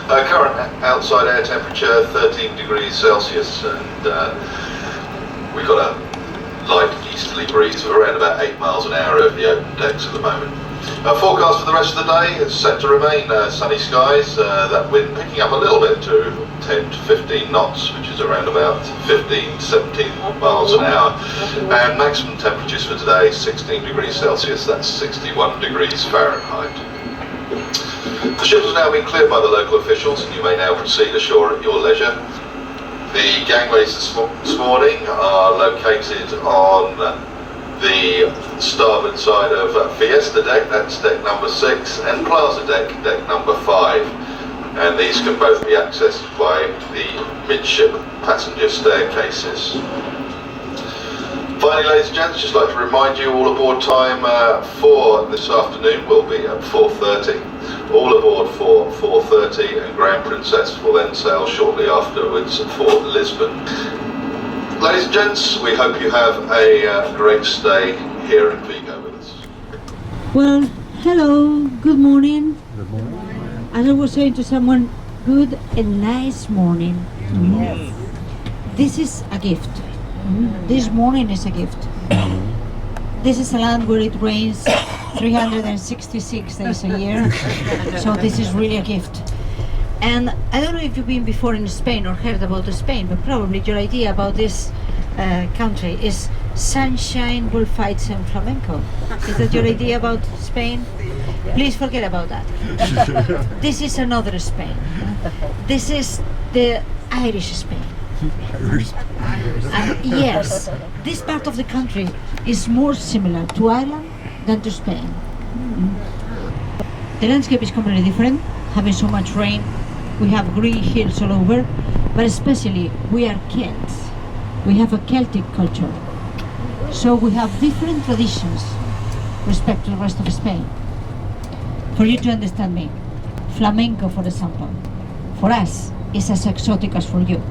Current outside air temperature 13 degrees Celsius, and we've got a light easterly breeze of around about 8 miles an hour over the open decks at the moment. Forecast for the rest of the day is set to remain sunny skies, that wind picking up a little bit to 10 to 15 knots, which is around about 15 to 17 miles an hour. And maximum temperatures for today 16 degrees Celsius, that's 61 degrees Fahrenheit. The ship has now been cleared by the local officials, and you may now proceed ashore at your leisure. The gangways this morning are located on the starboard side of Fiesta deck, that's deck number 6, and Plaza deck, deck number 5. And these can both be accessed by the midship passenger staircases. Finally, ladies and gents, just like to remind you, all aboard time for this afternoon will be at 4:30. All aboard for 4:30, and Grand Princess will then sail shortly afterwards for Lisbon. Ladies and gents, we hope you have a great stay here in Vigo with us. Well, hello, good morning. Good morning. As I was saying to someone, good and nice morning. Yes. This is a gift. This morning is a gift. This is a land where it rains 366 days a year, so this is really a gift. And I don't know if you've been before in Spain or heard about Spain, but probably your idea about this country is sunshine, bullfights and flamenco. Is that your idea about Spain? Please forget about that. This is another Spain. This is the Irish Spain. And yes, this part of the country is more similar to Ireland than to Spain. The landscape is completely different, having so much rain. We have green hills all over, but especially we are Celts. We have a Celtic culture. So we have different traditions respect to the rest of Spain. For you to understand me, flamenco, for example, for us is as exotic as for you.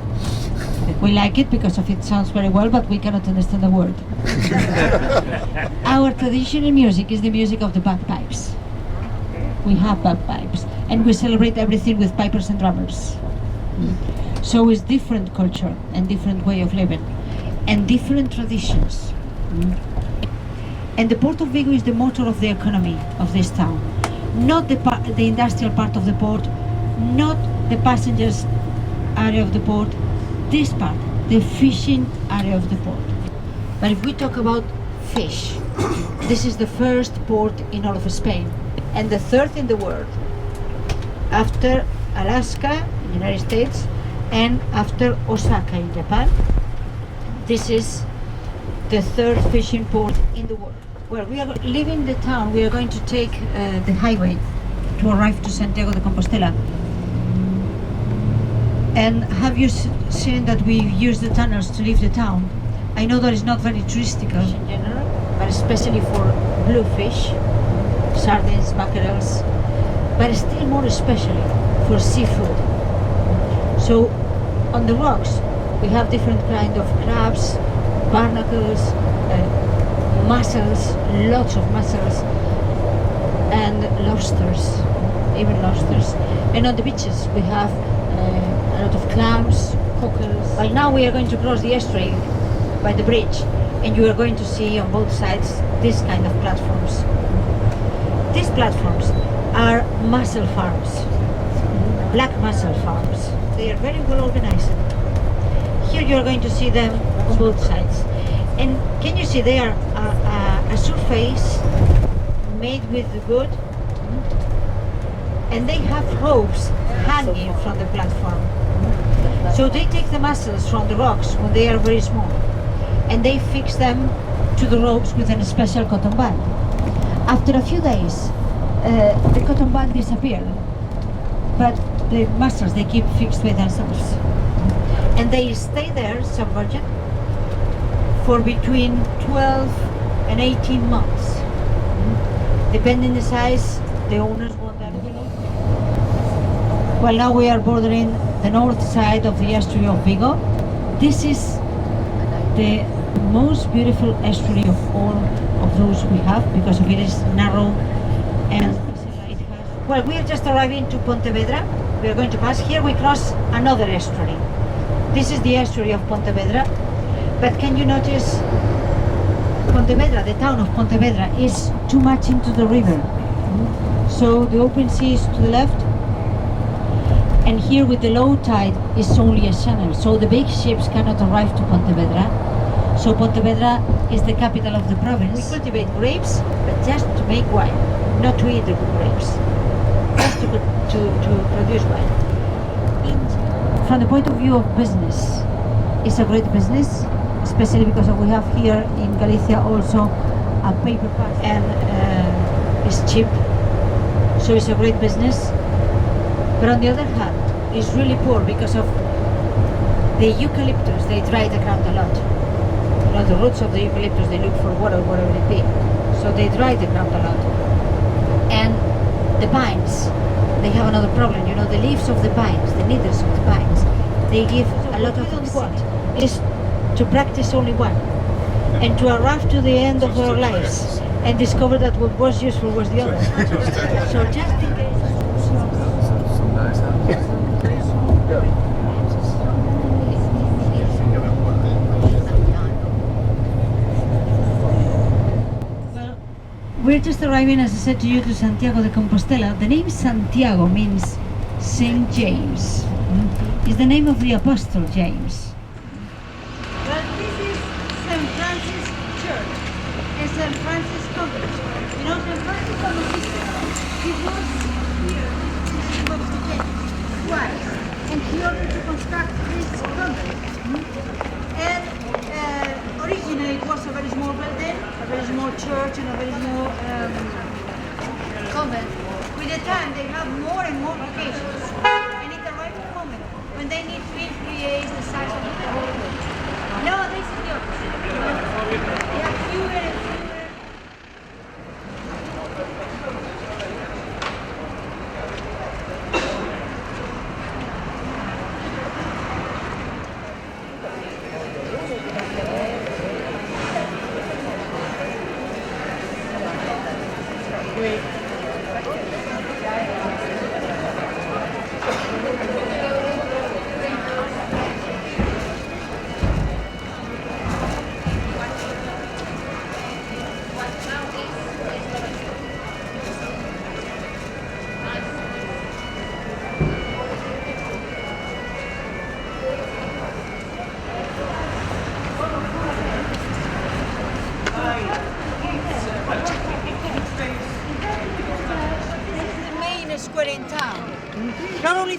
We like it because of it sounds very well, but we cannot understand the word. Our traditional music is the music of the bagpipes. we have bagpipes, and we celebrate everything with pipers and drummers. So it's different culture and different way of living, and different traditions. And the port of Vigo is the motor of the economy of this town, not the industrial part of the port, not the passengers area of the port, this part, the fishing area of the port. But if we talk about fish, this is the first port in all of Spain, and the third in the world, after Alaska in the United States, and after Osaka in Japan. This is the third fishing port in the world. Well, we are leaving the town. We are going to take the highway to arrive to Santiago de Compostela. And have you seen that we use the tunnels to leave the town? I know that it's not very touristical in general, but especially for bluefish, sardines, mackerels, but still more especially for seafood. So on the rocks we have different kind of crabs, barnacles, mussels, lots of mussels, and lobsters, even lobsters. And on the beaches we have a lot of clams, cockles. Well, now we are going to cross the estuary by the bridge, and you are going to see on both sides this kind of platforms. These platforms are mussel farms, black mussel farms. They are very well organized. Here you are going to see them on both sides. And can you see they are a surface made with wood, and they have ropes hanging from the platform. So they take the mussels from the rocks when they are very small, and they fix them to the ropes with a special cotton band. After a few days, the cotton band disappeared, but the mussels they keep fixed by themselves, and they stay there submerged for between 12 and 18 months, depending the size the owners want them to. Well, now we are bordering the north side of the estuary of Vigo. This is the most beautiful estuary of all of those we have, because of it is narrow and well, we are just arriving to Pontevedra. We are going to pass here. We cross another estuary. This is the estuary of Pontevedra, but can you notice Pontevedra, the town of Pontevedra, is too much into the river. So the open sea is to the left, and here with the low tide is only a channel, so the big ships cannot arrive to Pontevedra. So Pontevedra is the capital of the province. We cultivate grapes, but just to make wine, not to eat the grapes, just to produce wine. From the point of view of business, it's a great business, especially because we have here in Galicia also a paper park, and it's cheap, so it's a great business. But on the other hand, it's really poor because of the eucalyptus. They dry the ground a lot. You know, the roots of the eucalyptus, they look for water wherever it be, so they dry the ground a lot. And the pines, they have another problem. You know, the leaves of the pines, the needles of the pines, they give a lot of what? It is to practice only one, and to arrive to the end of our lives and discover that what was useful was the other. So just in case. Well, we're just arriving, as I said to you, to Santiago de Compostela. The name Santiago means Saint James. It's the name of the Apostle James. Well, this is St. Francis Church and St. Francis Convent. You know, St. Francis of Assisi, he was here, this is what he did twice, and he ordered to construct this convent. And originally it was a very small building, a very small church, and a very small convent. With the time, they have more and more locations, and it arrived a moment when they need to increase the size of the building. Nowadays it's the opposite. They have fewer and fewer.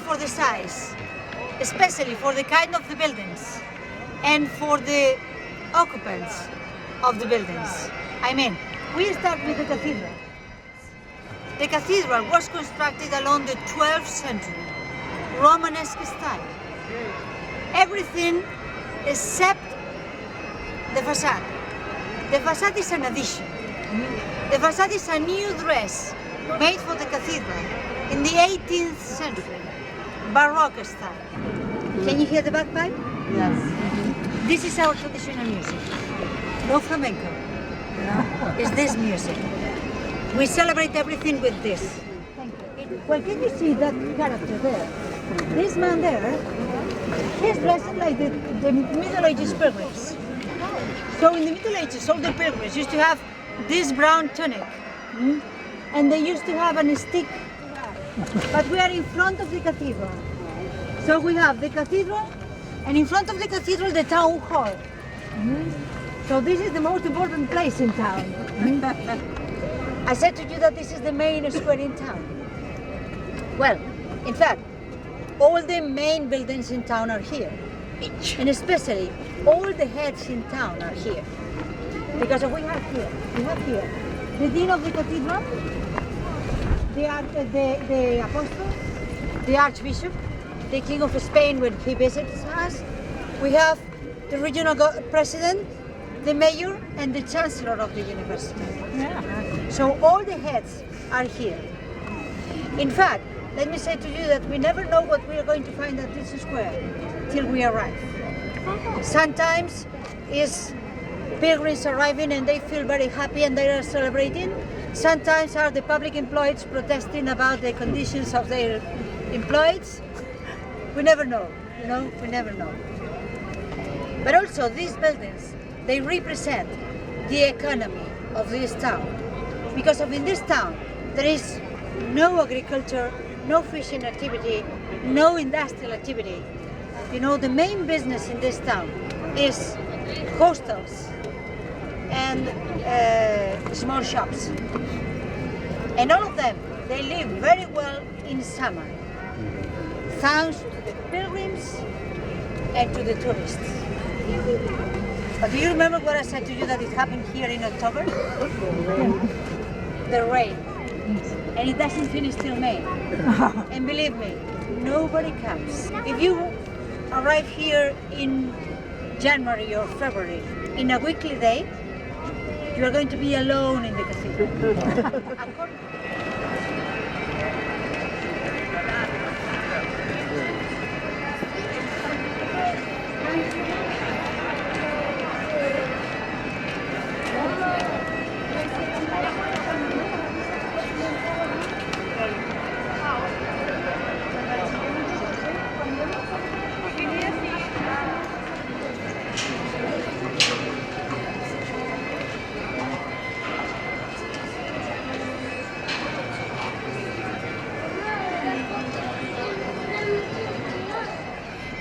for the size, especially for the kind of the buildings and for the occupants of the buildings. I mean, we start with the cathedral. The cathedral was constructed along the 12th century, Romanesque style. Everything except the facade. The facade is an addition. The facade is a new dress made for the cathedral in the 18th century, Baroque style. Can you hear the bagpipe? Yes. This is our traditional music. No flamenco. No. It's this music. We celebrate everything with this. Well, can you see that character there? This man there, he's dressed like the Middle Ages pilgrims. So in the Middle Ages, all the pilgrims used to have this brown tunic, and they used to have a stick. But we are in front of the cathedral. So we have the cathedral, and in front of the cathedral, the town hall. So this is the most important place in town. I said to you that this is the main square in town. Well, in fact, all the main buildings in town are here. And especially, all the heads in town are here. Because we have here the dean of the cathedral, the apostle, the archbishop, the king of Spain when he visits us. We have the regional president, the mayor, and the chancellor of the university. Yeah. So all the heads are here. In fact, let me say to you that we never know what we are going to find at this square till we arrive. Sometimes it's pilgrims arriving and they feel very happy and they are celebrating. Sometimes are the public employees protesting about the conditions of their employees. We never know, we never know. But also these buildings, they represent the economy of this town. Because in this town, there is no agriculture, no fishing activity, no industrial activity. The main business in this town is hostels and small shops. And all of them, they live very well in summer, thanks to the pilgrims and to the tourists. But do you remember what I said to you that it happened here in October? The rain. And it doesn't finish till May. And believe me, nobody comes. If you arrive here in January or February in a weekly day, you are going to be alone in the cathedral.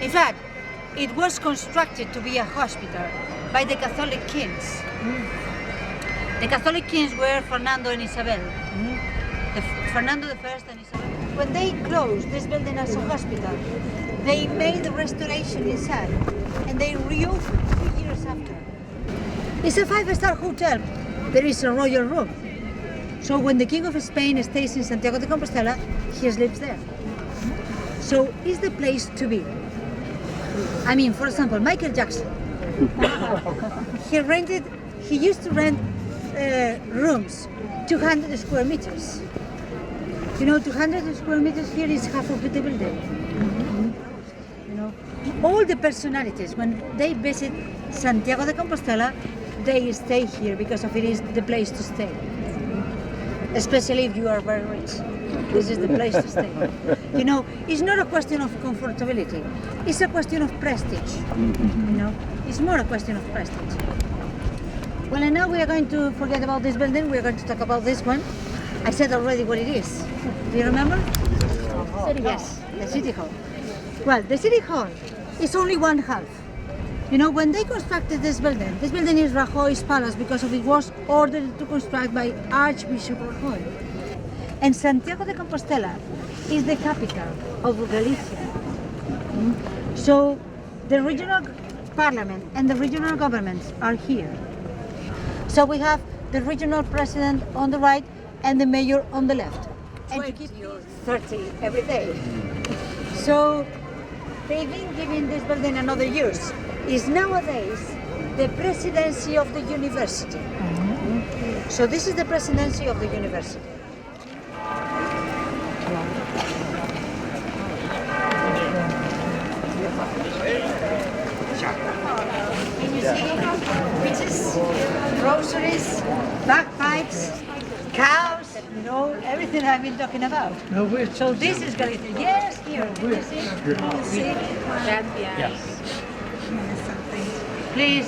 In fact, it was constructed to be a hospital by the Catholic kings. The Catholic kings were Fernando and Isabel. Fernando I and Isabel. When they closed this building as a hospital, they made the restoration inside and they reopened 2 years after. It's a 5-star hotel. There is a royal room. So when the King of Spain stays in Santiago De Compostela, he sleeps there. So it's the place to be. I mean, for example, Michael Jackson. He used to rent rooms, 200 square meters. 200 square meters here is half of the building. All the personalities, when they visit Santiago de Compostela, they stay here because of it is the place to stay. Especially if you are very rich. This is the place to stay. It's not a question of comfortability. It's a question of prestige. It's more a question of prestige. Well, and now we are going to forget about this building. We are going to talk about this one. I said already what it is. Do you remember? Yes, the City Hall. Well, the City Hall is only one half. When they constructed this building is Rajoy's palace because it was ordered to construct by Archbishop Rajoy. And Santiago de Compostela is the capital of Galicia. So the regional parliament and the regional governments are here. So we have the regional president on the right and the mayor on the left. And you keep 30 every day. So they've been giving this building another use. Is nowadays the presidency of the university. So this is the presidency of the university. Can you see witches, groceries, bagpipes, cows, you know, everything I've been talking about. So this is Galicia. Yes, here. Can you see? Yes. Please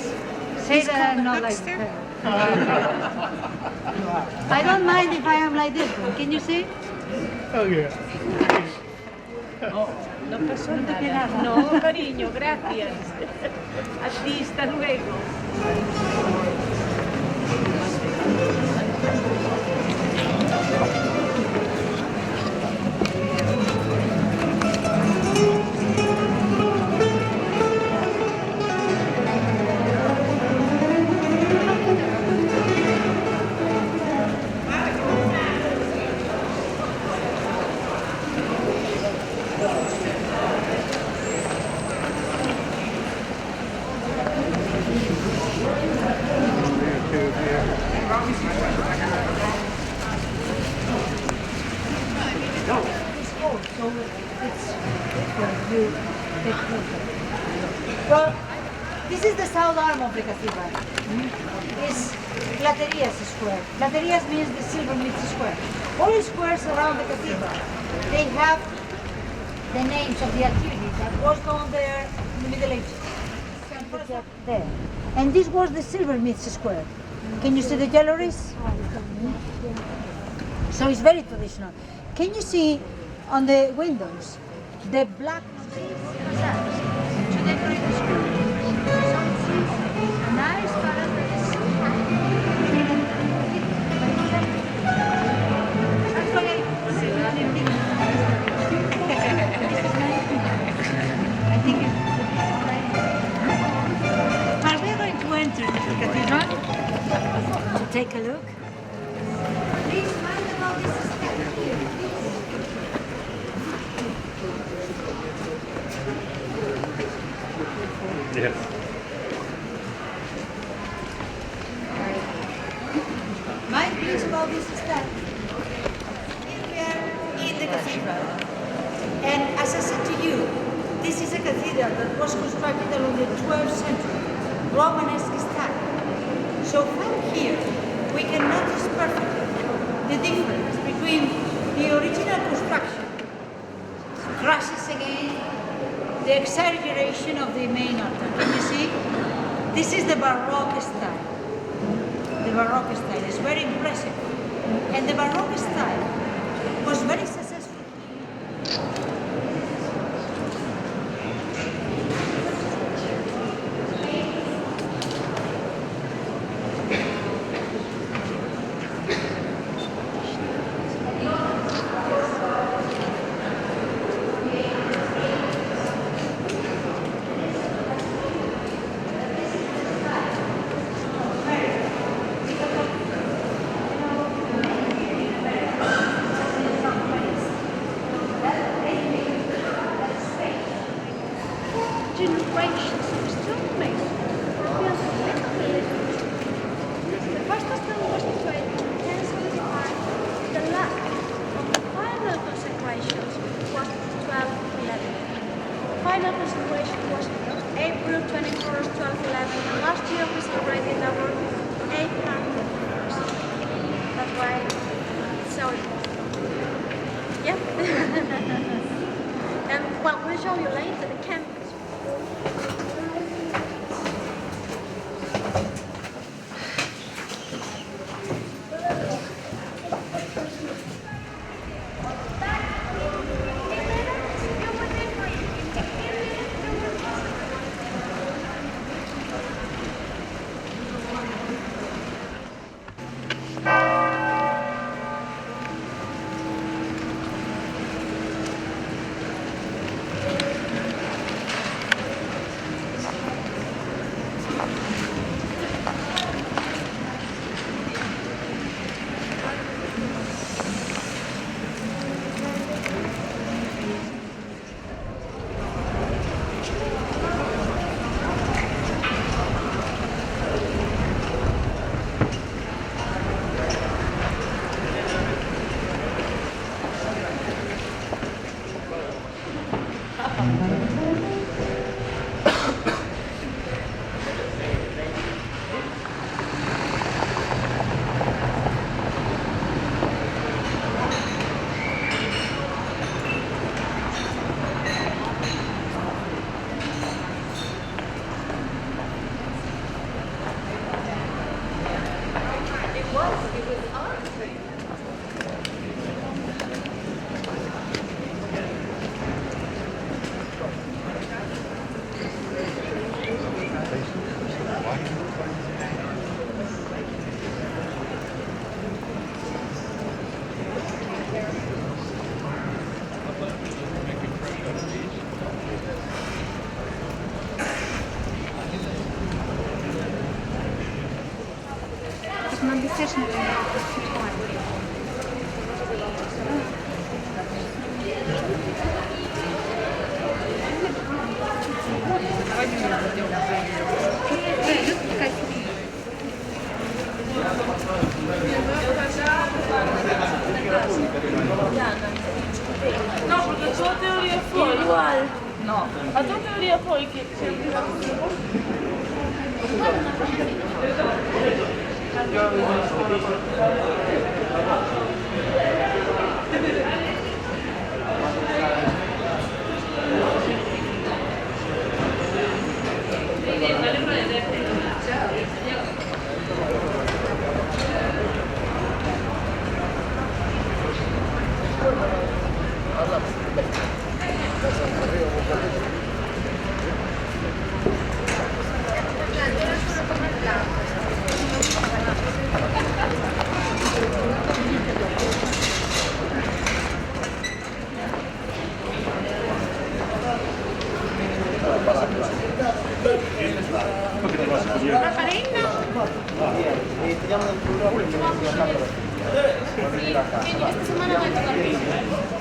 say that I'm not like her. I don't mind if I am like this one. Can you see? Oh, yeah. No pasó nada. No, cariño, gracias. A ti, hasta luego. Well, this is the south arm of the cathedral. It's Platerias Square. Platerias means the silversmith square. All squares around the cathedral, they have the names of the activities that was done there in the Middle Ages. There. And this was the silversmith square. Can you see the galleries? So it's very traditional. Can you see on the windows the black to decorate the square? So it's a nice color. I think it's... But we're going to enter the cathedral to take a look. Please mind about this step here. Yes. Mind please about this step. Here we are in the cathedral. And as I said to you, this is a cathedral that was constructed along the 12th century, Romanesque style. So from here, we can notice perfectly the difference between the original construction, crosses again, the exaggeration of the main altar. Can you see? This is the Baroque style. The Baroque style is very impressive. And the Baroque style was very successful. No, porque la tua teoria foi... Igual. No, a tua teoria foi que... Una farina? Vediamo nel programma quindi questa settimana vai a tocare.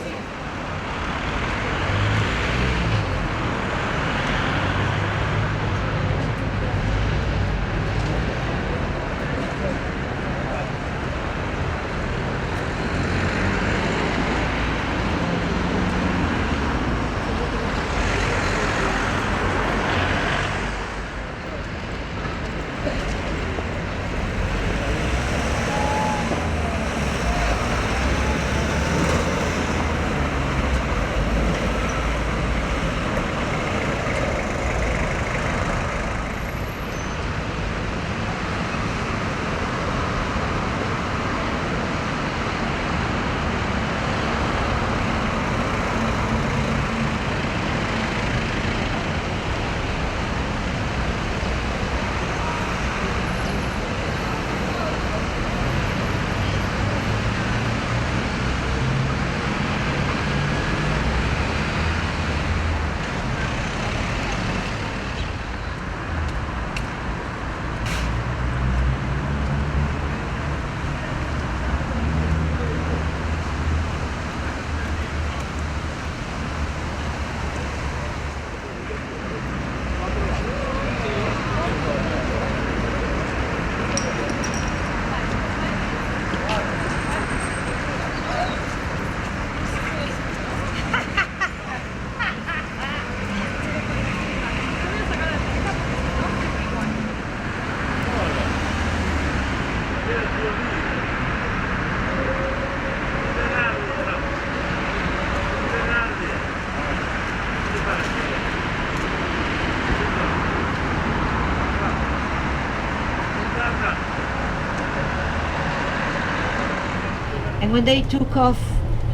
And when they took off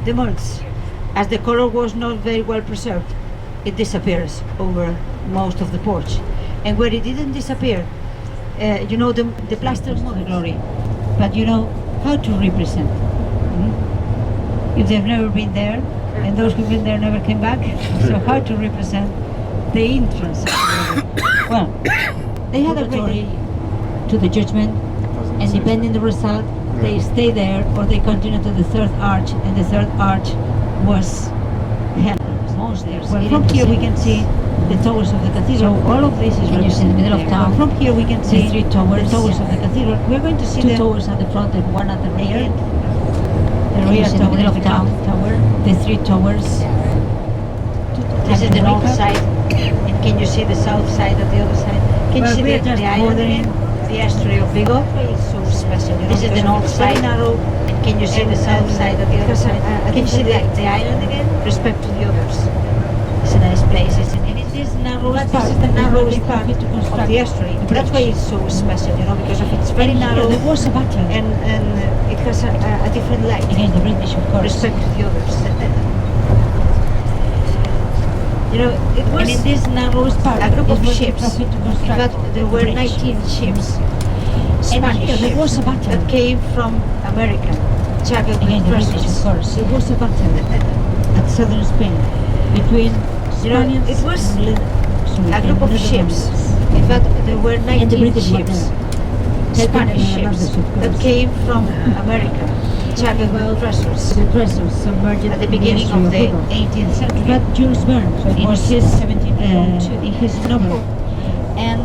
the molds, as the color was not very well preserved, it disappears over most of the porch. And where it didn't disappear, you know, the plaster is not the glory, but you know how to represent. If they've never been there, and those who've been there never came back, so how to represent the entrance of the building. Well, they had a great to the judgment, and depending the result, they stay there or they continue to the third arch, and the third arch was hell. Well, from here we can see the towers of the cathedral. So all of this is represented in the middle of town. From here we can see the three towers, the towers of the cathedral. We're going to see two towers at the front and one at the rear. The rear tower, the middle of town tower. The three towers. This is the north side. And can you see the south side of the other side? Can you see the island, the estuary of Vigo? It's so special. This is the north side. Narrow. And can you see the south side of the other side? Can you see the island again? Respect to the others. It's a nice place, isn't it? It is narrow. This is the narrowest part of the estuary. That's why it's so special, you know, because of it's very narrow. There was a battle, and it has a different light against the British, of course. Respect to the others. You know, it was in this narrowest part, a group of ships. In fact, there were 19 ships, Spanish ships, that came from America, chartered with British, of course. There was a battle at southern Spain between Spaniards. It was a group of ships. In fact, there were 19 ships, Spanish ships, that came from America, chartered with treasures submerged at the beginning of the 18th century. But Jules Verne, so it was his 1702 in his novel. And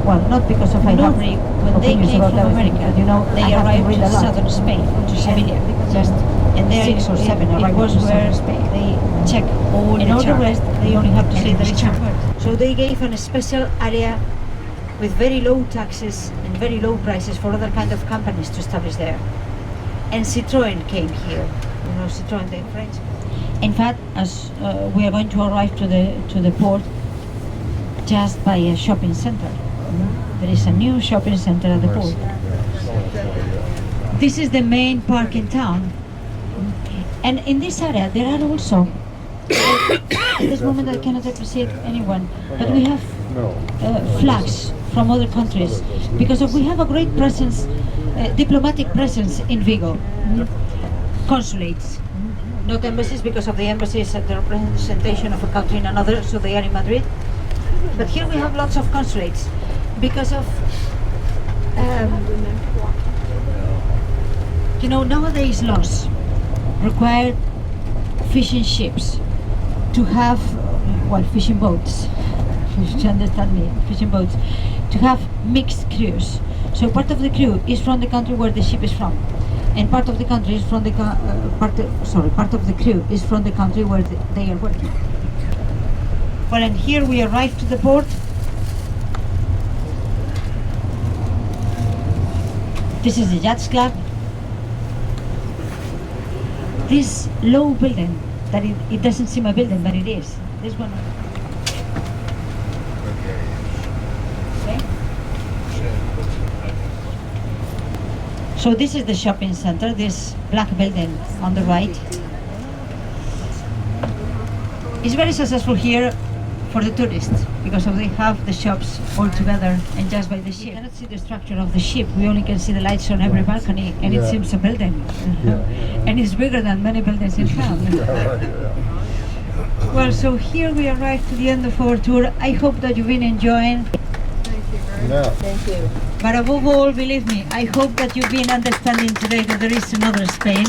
well, not because of I have when they came from America, you know, they arrived in southern Spain, to Sevilla, just and there 6 or 7 arrived was where they check all the rest. They only have to say that it's chartered. So they gave an special area with very low taxes and very low prices for other kind of companies to establish there. And Citroën came here. You know, Citroën, the French. In fact, as we are going to arrive to the port, just by a shopping center. There is a new shopping center at the port. This is the main park in town. And in this area there are also, at this moment I cannot appreciate anyone, but we have flags from other countries, because we have a great presence, diplomatic presence in Vigo. Consulates. Not embassies, because of the embassies at the representation of a country in another, so they are in Madrid. But here we have lots of consulates because of, you know, nowadays laws require fishing ships to have, well, fishing boats, you understand me, fishing boats, to have mixed crews. So part of the crew is from the country where the ship is from, and part of the country is from the part of the crew is from the country where they are working. Well, and here we arrived to the port. This is the Yachts Club. This low building, that it doesn't seem a building, but it is. This one. Okay. So this is the shopping center, this black building on the right. It's very successful here for the tourists, because they have the shops all together and just by the ship. You cannot see the structure of the ship, we only can see the lights on every balcony, and it seems a building. And it's bigger than many buildings in town. Well, so here we arrived to the end of our tour. I hope that you've been enjoying. Thank you. But above all, believe me, I hope that you've been understanding today that there is another Spain.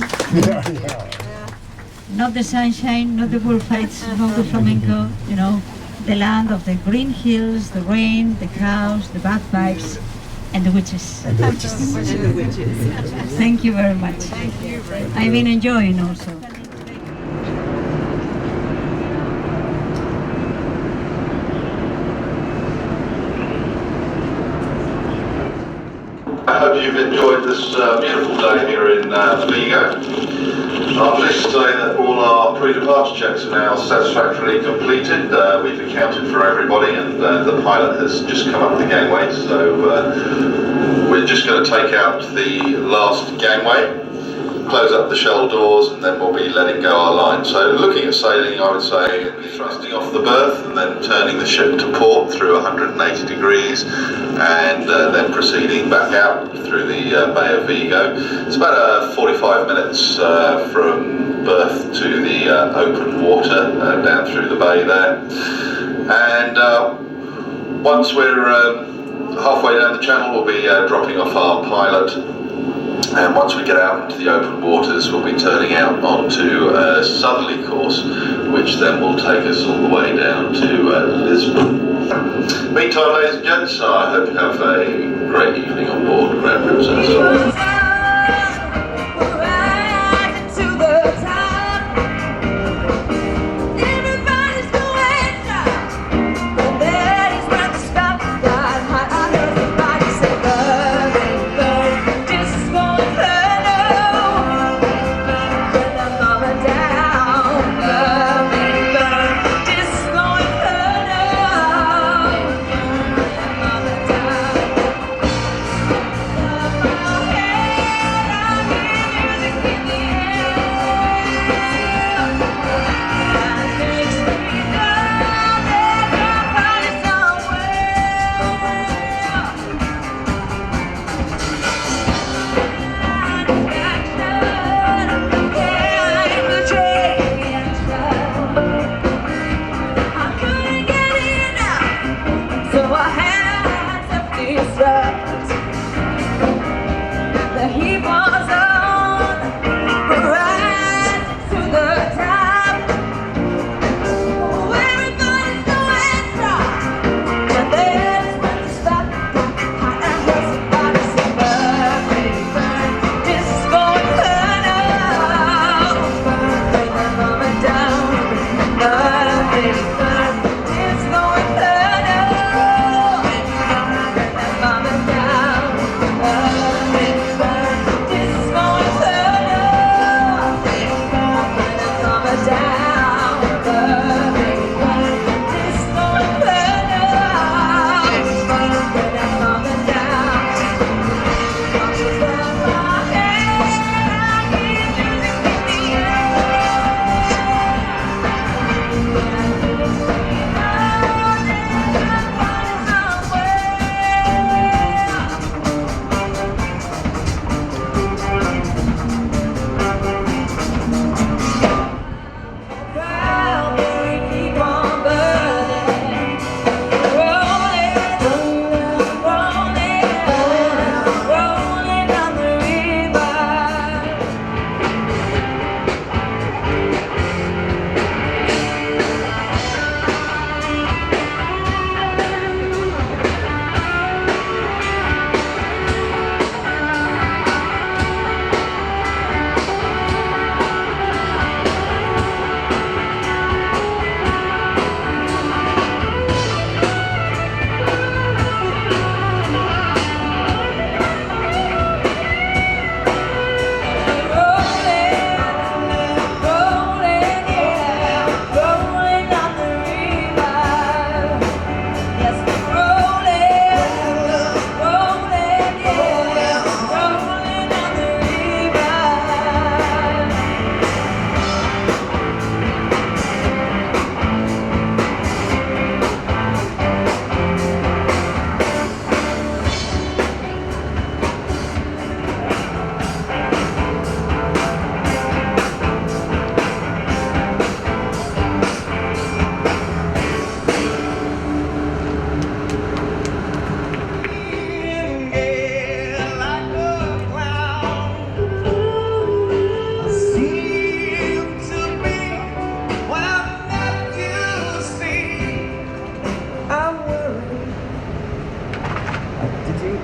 Not the sunshine, not the bullfights, not the flamenco, you know, the land of the green hills, the rain, the cows, the bagpipes, and the witches. And the witches. Thank you very much. Thank you very much. I've been enjoying also. I hope you've enjoyed this beautiful day here in Vigo. I'm pleased to say that all our pre-departure checks are now satisfactorily completed. We've accounted for everybody, and the pilot has just come up the gangway, so we're just going to take out the last gangway, close up the shell doors, and then we'll be letting go our line. So looking at sailing, I would say thrusting off the berth and then turning the ship to port through 180 degrees and then proceeding back out through the Bay of Vigo. It's about 45 minutes from berth to the open water down through the bay there. And once we're Halfway down the channel we'll be dropping off our pilot, and once we get out into the open waters we'll be turning out onto a southerly course, which then will take us all the way down to Lisbon. Meantime, ladies and gents, I hope you have a great evening on board Grand Princess.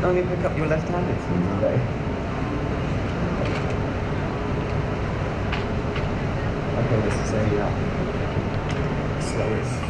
only pick up your left-handed today? Okay, this is a slowest.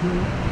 Mm-hmm.